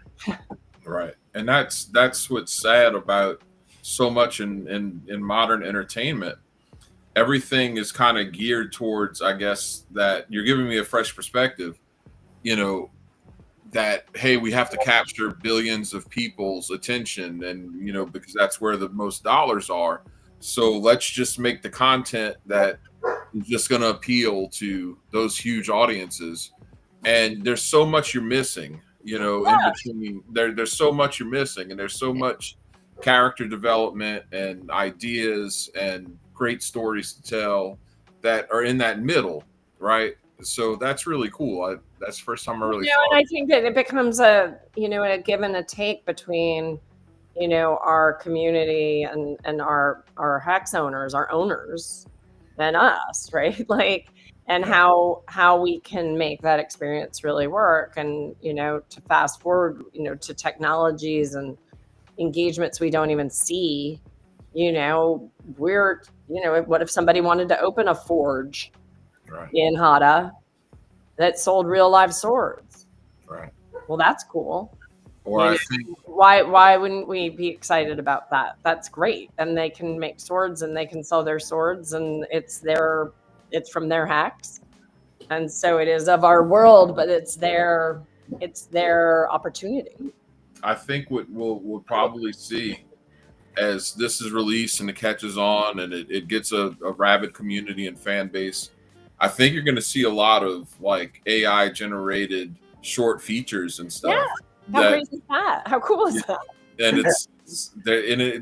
Right. And that's what's sad about so much in modern entertainment. Everything is kind of geared towards, I guess, that you're giving me a fresh perspective, that, hey, we have to capture billions of people's attention, and, because that's where the most dollars are. So let's just make the content that is just going to appeal to those huge audiences. And there's so much you're missing, in between. There's so much you're missing, and there's so much character development and ideas and great stories to tell that are in that middle, right? So that's really cool. That's the first time I really and I think that it becomes a give and a take between our community and our Hex owners, our owners, and us, right? Like, and how we can make that experience really work. And to fast forward to technologies and engagements we don't even see. What if somebody wanted to open a forge in Hada that sold real live swords? Right. Well, that's cool. Or I think, why wouldn't we be excited about that? That's great. And they can make swords, and they can sell their swords, and it's from their hacks. And so it is of our world, but it's their opportunity. I think what we'll probably see as this is released and it catches on and it gets a rabid community and fan base, I think you're going to see a lot of like AI generated short features and stuff. Yeah. How great is that? How cool is that? And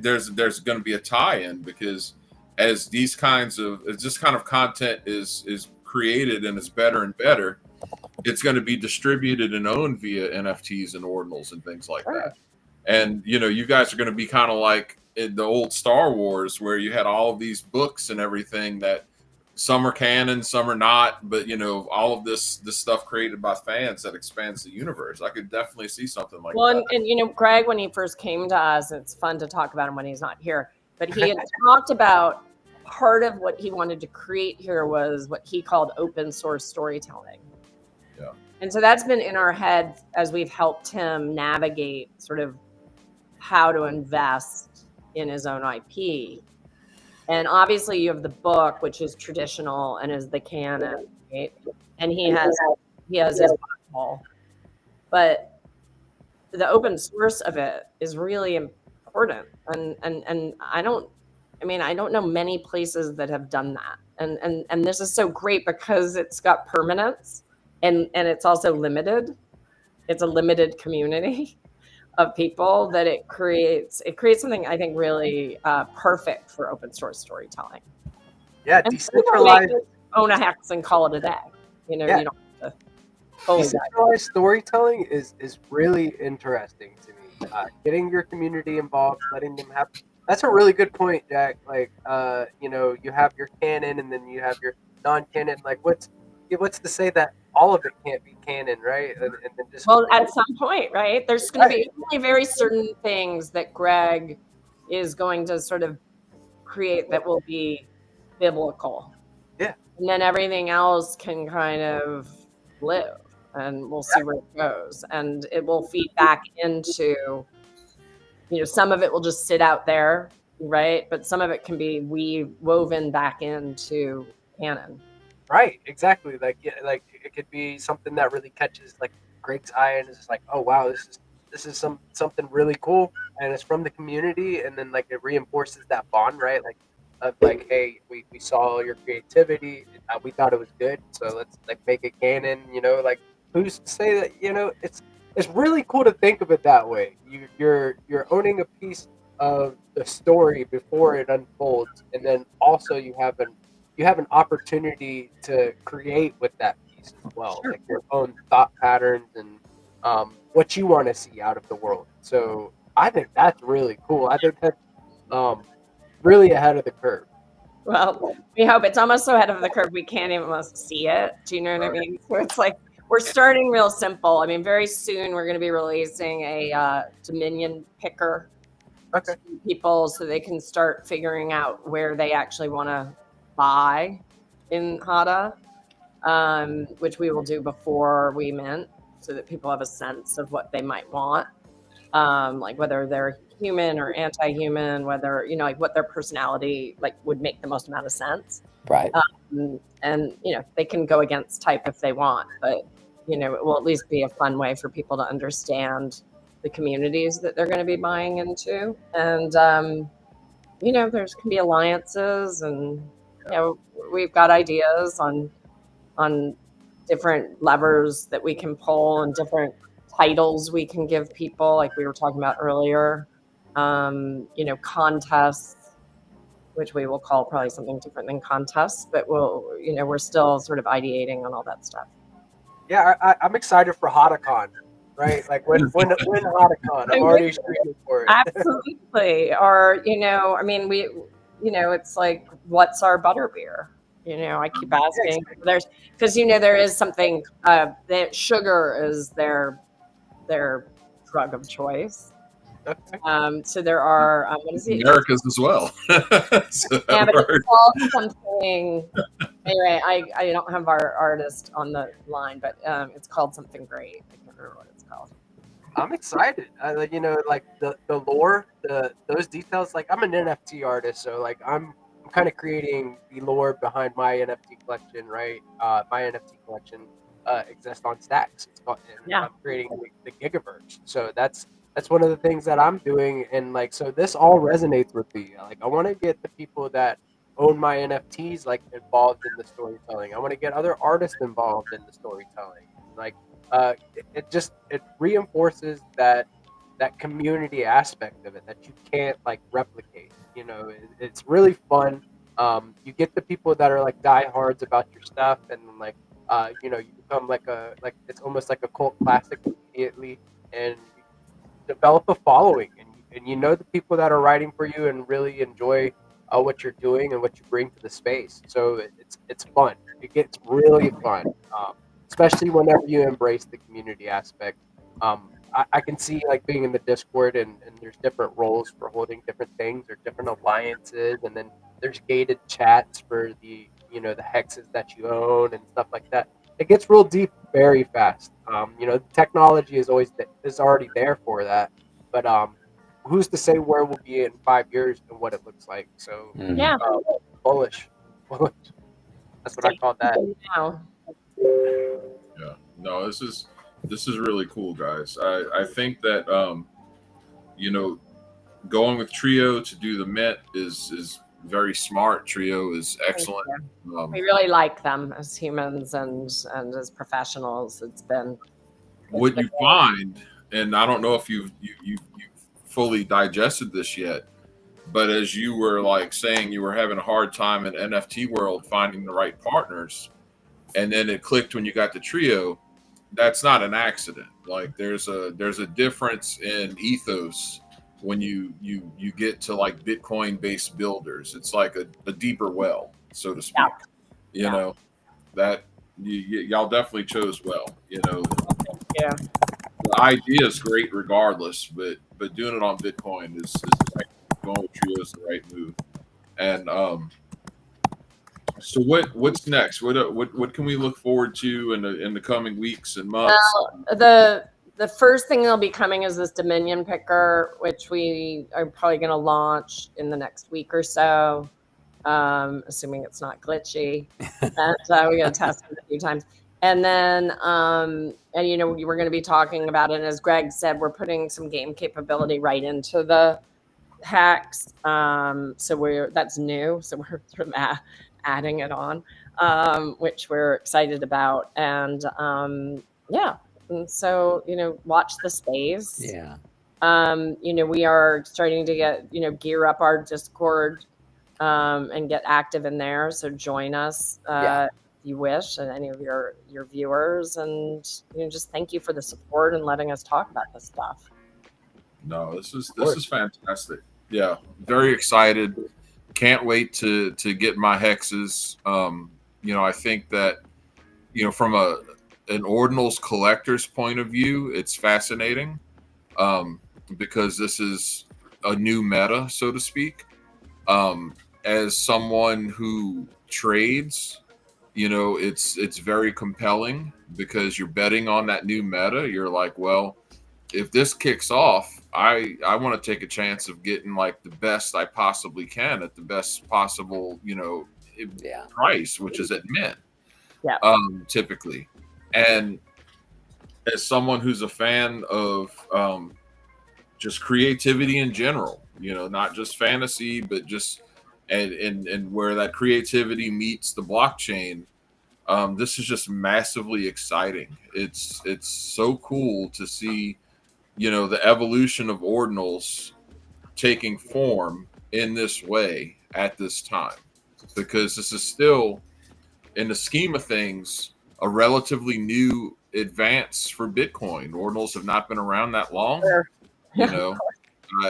there's going to be a tie-in, because as this kind of content is created and is better and better, it's going to be distributed and owned via NFTs and ordinals and things like that. And you guys are going to be kind of like in the old Star Wars, where you had all of these books and everything that some are canon, some are not, but all of this stuff created by fans that expands the universe. I could definitely see something like that. Well, and Greg, when he first came to us, it's fun to talk about him when he's not here, but he had talked about part of what he wanted to create here was what he called open source storytelling. Yeah. And so that's been in our heads as we've helped him navigate sort of how to invest in his own IP. And obviously you have the book, which is traditional and is the canon, right? And he has his Bible. But the open source of it is really important. And I don't know many places that have done that. And this is so great because it's got permanence and it's also limited. It's a limited community of people that it creates something I think really perfect for open source storytelling. Yeah, And decentralized. Own a hex and call it a day. You know, Yeah. you don't have to fully Decentralized storytelling is really interesting to me. Getting your community involved, letting them have. That's a really good point, Jack. Like, you know, you have your canon and then you have your non-canon. Like, what's to say that all of it can't be canon, right? And then just well, at some point, right? There's going to be only very certain things that Greg is going to sort of create that will be biblical. Yeah. And then everything else can kind of live and we'll see where it goes. And it will feed back into, you know, some of it will just sit out there, right? But some of it can be woven back into canon. Right, exactly. Like, yeah, like it could be something that really catches like Greg's eye and is just like, oh wow, this is something really cool, and it's from the community, and then like it reinforces that bond, right? Like, of like, hey, we saw your creativity, we thought it was good, so let's like make it canon. You know, like who's to say that? You know, it's really cool to think of it that way. You're owning a piece of the story before it unfolds, and then also you have an opportunity to create with that piece as well, like your own thought patterns and what you want to see out of the world. So I think that's really cool. I think that's really ahead of the curve. Well, we hope it's almost so ahead of the curve we can't even almost see it. Do you know what I mean? So it's like we're starting real simple. I mean, very soon we're going to be releasing a Dominion picker to people so they can start figuring out where they actually want to buy in Hada, which we will do before we mint so that people have a sense of what they might want, like whether they're human or anti-human, whether, you know, like what their personality like would make the most amount of sense. Right. And, you know, they can go against type if they want, but, you know, it will at least be a fun way for people to understand the communities that they're going to be buying into. And, you know, there's can be alliances and, you know, we've got ideas on different levers that we can pull and different titles we can give people, like we were talking about earlier. You know, contests, which we will call probably something different than contests, but we'll, you know, we're still sort of ideating on all that stuff. Yeah, I'm excited for HadaCon, right? Like when HadaCon, I'm already screaming for it. Absolutely. Or, you know, I mean, we, you know, it's like, what's our butterbeer? You know, I keep asking. There's because, you know, there is something that sugar is their drug of choice. Okay. So there are what is it? America's as well. So Yeah, but it's called something. Anyway, I don't have our artist on the line, but it's called something great. I can't remember what it's called. I'm excited. You know, like the lore, those details. Like I'm an NFT artist, so like I'm kind of creating the lore behind my NFT collection, right? My NFT collection exists on Stacks. It's called, and I'm creating the Gigaverse. So that's one of the things that I'm doing, and like so this all resonates with me. Like I want to get the people that own my NFTs like involved in the storytelling. I want to get other artists involved in the storytelling. Like it reinforces that community aspect of it that you can't like replicate. You know, it's really fun. You get the people that are like diehards about your stuff, and like you know, you become like it's almost like a cult classic immediately, and you develop a following, and you know the people that are writing for you and really enjoy what you're doing and what you bring to the space. So it's fun. It gets really fun, especially whenever you embrace the community aspect. I can see like being in the Discord and there's different roles for holding different things or different alliances, and then there's gated chats for the the hexes that you own and stuff like that. It gets real deep very fast. The technology is already there for that, but who's to say where we'll be in 5 years and what it looks like? So Yeah. bullish. That's what I call that. Now. Yeah. No, this is really cool, guys. I think that going with Trio to do the Mint is very smart. Trio is excellent. We really like them as humans and as professionals. What you find, and I don't know if you've fully digested this yet, but as you were like saying, you were having a hard time in NFT world finding the right partners, and then it clicked when you got the Trio. That's not an accident. Like there's a difference in ethos when you get to like Bitcoin based builders. It's like a deeper well, so to speak. You know that y'all definitely chose well. Yeah. The idea is great regardless, but doing it on Bitcoin is like going with Trio is the right move. And so what's next? What can we look forward to in the coming weeks and months? Well, the first thing that'll be coming is this Dominion picker, which we are probably going to launch in the next week or so, assuming it's not glitchy. And we're going to test it a few times. And then, we're going to be talking about it. And as Greg said, we're putting some game capability right into the hex. So that's new. So we're sort of adding it on, which we're excited about. And and so watch the space. Yeah. We are starting to get gear up our Discord and get active in there. So join us if you wish, and any of your viewers, and just thank you for the support and letting us talk about this stuff. No, this is fantastic. Yeah, very excited. Can't wait to get my hexes. I think that from an ordinals collector's point of view, it's fascinating because this is a new meta, so to speak. As someone who trades, it's very compelling because you're betting on that new meta. You're like, well, if this kicks off, I want to take a chance of getting like the best I possibly can at the best possible, price, which is at mint. Yeah. Typically. And as someone who's a fan of just creativity in general, not just fantasy, but just and where that creativity meets the blockchain, this is just massively exciting. It's so cool to see, the evolution of ordinals taking form in this way at this time, because this is still, in the scheme of things, a relatively new advance for Bitcoin. Ordinals have not been around that long. Sure.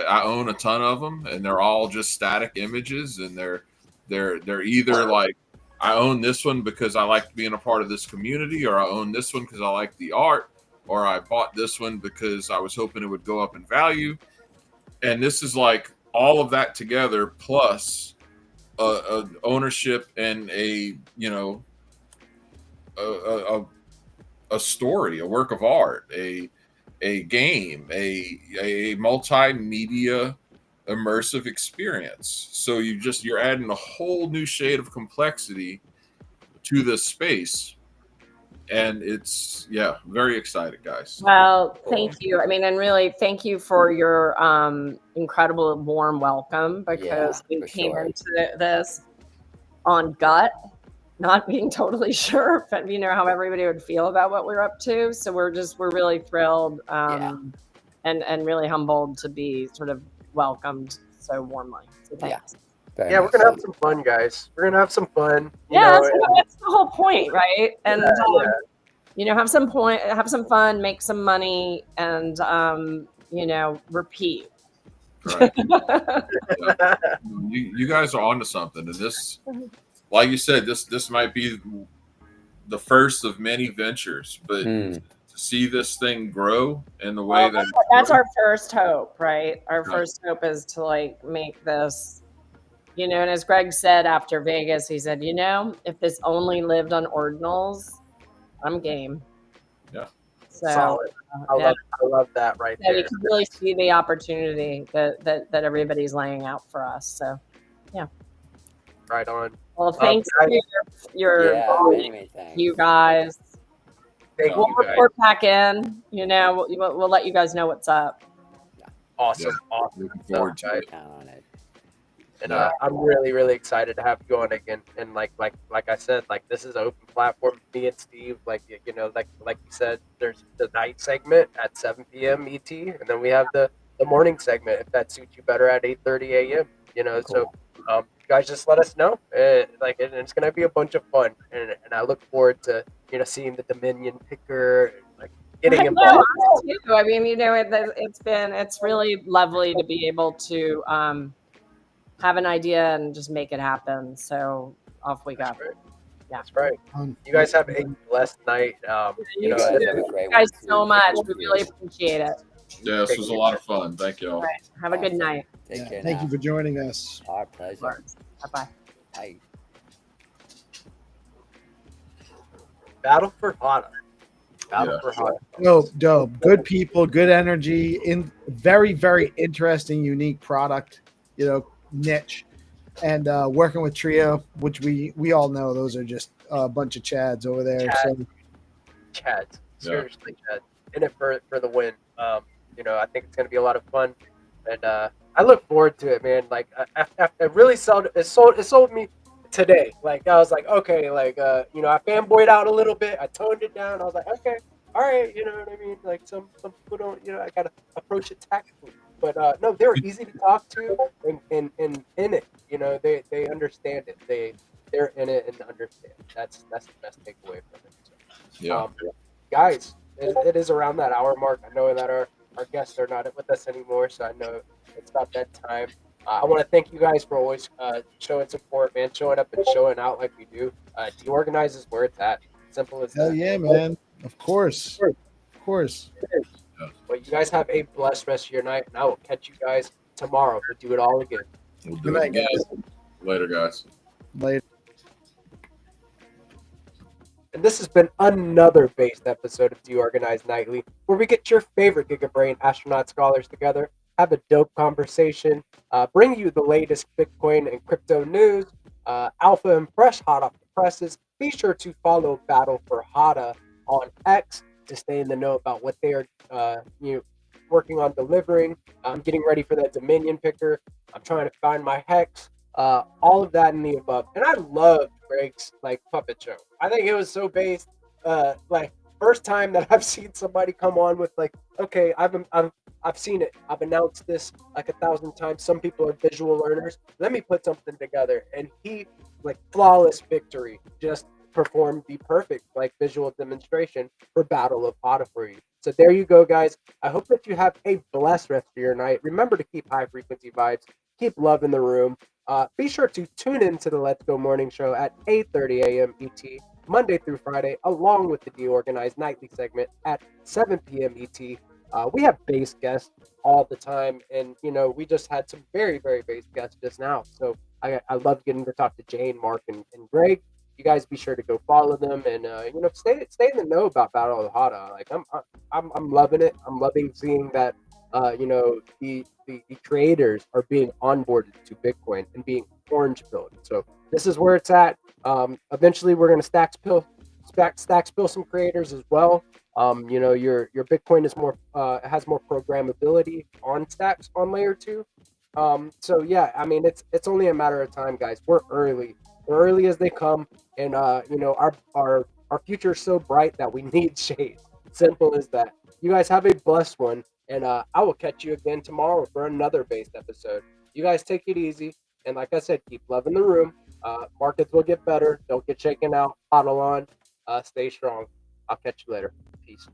I own a ton of them, and they're all just static images, and they're either like, I own this one because I like being a part of this community, or I own this one because I like the art, or I bought this one because I was hoping it would go up in value. And this is like all of that together, plus a ownership and a story, a work of art, a game, a multimedia immersive experience. So you're adding a whole new shade of complexity to this space. And it's very excited, guys. Well, thank you. I mean, and really thank you for your incredible warm welcome, because we came into this on gut, not being totally sure if, how everybody would feel about what we're up to. So we're really thrilled and really humbled to be sort of welcomed so warmly. So thanks. Yeah, we're gonna have some fun, guys. We're gonna have some fun. That's the whole point, right? And have some fun, make some money, and repeat. Right. You guys are onto something, and this, like you said, this might be the first of many ventures, but to see this thing grow in the way that that's our first hope, right? Our first hope is to like make this, and as Greg said after Vegas, he said, if this only lived on ordinals, I'm game. Yeah. So Solid. I love that right there. You can really see the opportunity that everybody's laying out for us. So, yeah. Right on. Well, thanks for you guys. We'll report back in. We'll let you guys know what's up. Awesome. Yeah. Awesome. Looking forward to it. On it. And I'm really, really excited to have you on again. And like I said, like this is an open platform. Me and Steve, like you said, there's the night segment at 7 p.m. ET, and then we have the morning segment if that suits you better at 8:30 a.m. Cool. So you guys just let us know. And it's gonna be a bunch of fun, and I look forward to seeing the Dominion picker, like getting involved. I mean, it's really lovely to be able to have an idea and just make it happen. So off we go. That's right. Yeah. That's right. You guys have a blessed night. You guys so much. We really appreciate it. Yeah, this was a lot of fun. Thank you all. Right. Have a good night. Take care. Thank you for joining us. Our pleasure. Bye-bye. Bye. Battle for Hada. Battle for Hada. Dope. Good people, good energy, in very, very interesting, unique product, niche. And working with Trio, which we all know those are just a bunch of Chads over there. Chads. Seriously, Chads. In it for the win. I think it's gonna be a lot of fun. And I look forward to it, man. Like it really sold me today. Like I was like, okay, like I fanboyed out a little bit. I toned it down. I was like, okay, all right, you know what I mean? Like some people don't, I gotta approach it tactfully. But no, they're easy to talk to and in it. They understand it. They're in it and understand. That's the best takeaway from it. So, guys, it is around that hour mark. I know that our guests are not with us anymore, so I know it's about that time. I want to thank you guys for always showing support, man, showing up and showing out like we do. DeOrganized is where it's at. Simple as that. Hell yeah, man. Of course. Well, you guys have a blessed rest of your night, and I will catch you guys tomorrow. We'll do it all again. We'll do it again. Later, guys. Later. And this has been another based episode of DeOrganized Nightly, where we get your favorite Giga Brain Astronaut Scholars together, have a dope conversation, bring you the latest Bitcoin and crypto news, alpha and fresh hot off the presses. Be sure to follow Battle for Hada on X to stay in the know about what they are working on delivering. I'm getting ready for that Dominion picker. I'm trying to find my hex. All of that and the above. And I loved Greg's puppet show. I think it was so based. First time that I've seen somebody come on with okay, I've seen it. I've announced this 1,000 times. Some people are visual learners. Let me put something together. And he flawless victory. Just performed the perfect visual demonstration for Battle of Hada for you. So there you go, guys. I hope that you have a blessed rest of your night. Remember to keep high frequency vibes. Keep love in the room. Be sure to tune in to the Let's Go Morning Show at 8:30 a.m. ET, Monday through Friday, along with the DeOrganized Nightly segment at 7 p.m. ET. We have bass guests all the time, and we just had some very, very bass guests just now. So I love getting to talk to Jane, Mark, and Greg. You guys be sure to go follow them and stay in the know about Battle of Hada. I'm loving it. I'm loving seeing that the creators are being onboarded to Bitcoin and being orange pilled. So this is where it's at. Eventually we're gonna stack spill some creators as well. Your Bitcoin is more has more programmability on stacks on layer 2. So yeah, I mean it's only a matter of time, guys. We're early as they come, and our future is so bright that we need shade. Simple as that. You guys have a blessed one, and I will catch you again tomorrow for another based episode. You guys take it easy, and like I said, keep love in the room. Markets will get better. Don't get shaken out. Huddle on. Stay strong. I'll catch you later. Peace.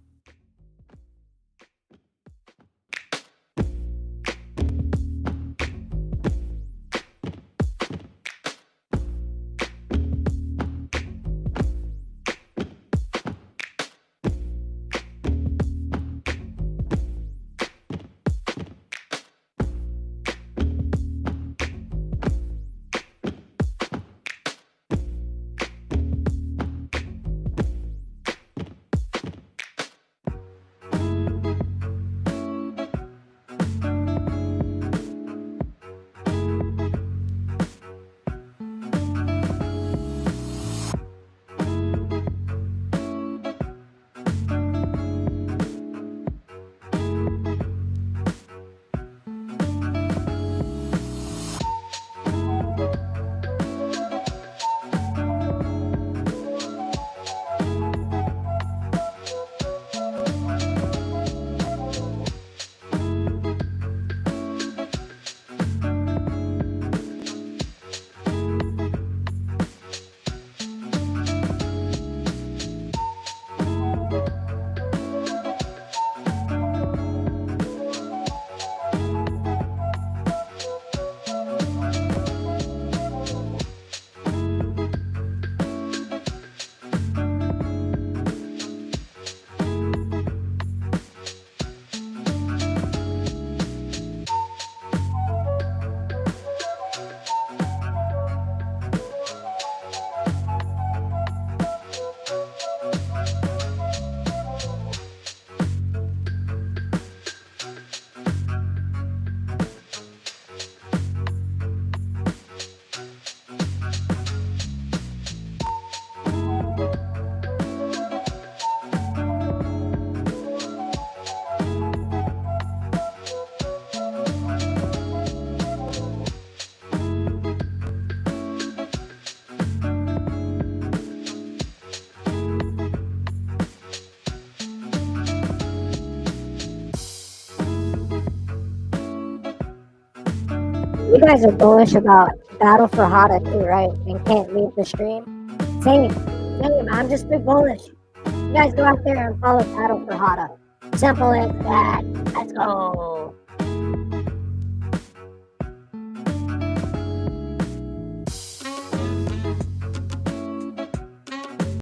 You guys are bullish about Battle for Hada too, right? And can't leave the stream. Same. I'm just big bullish. You guys go out there and follow Battle for Hada. Simple as that. Let's go.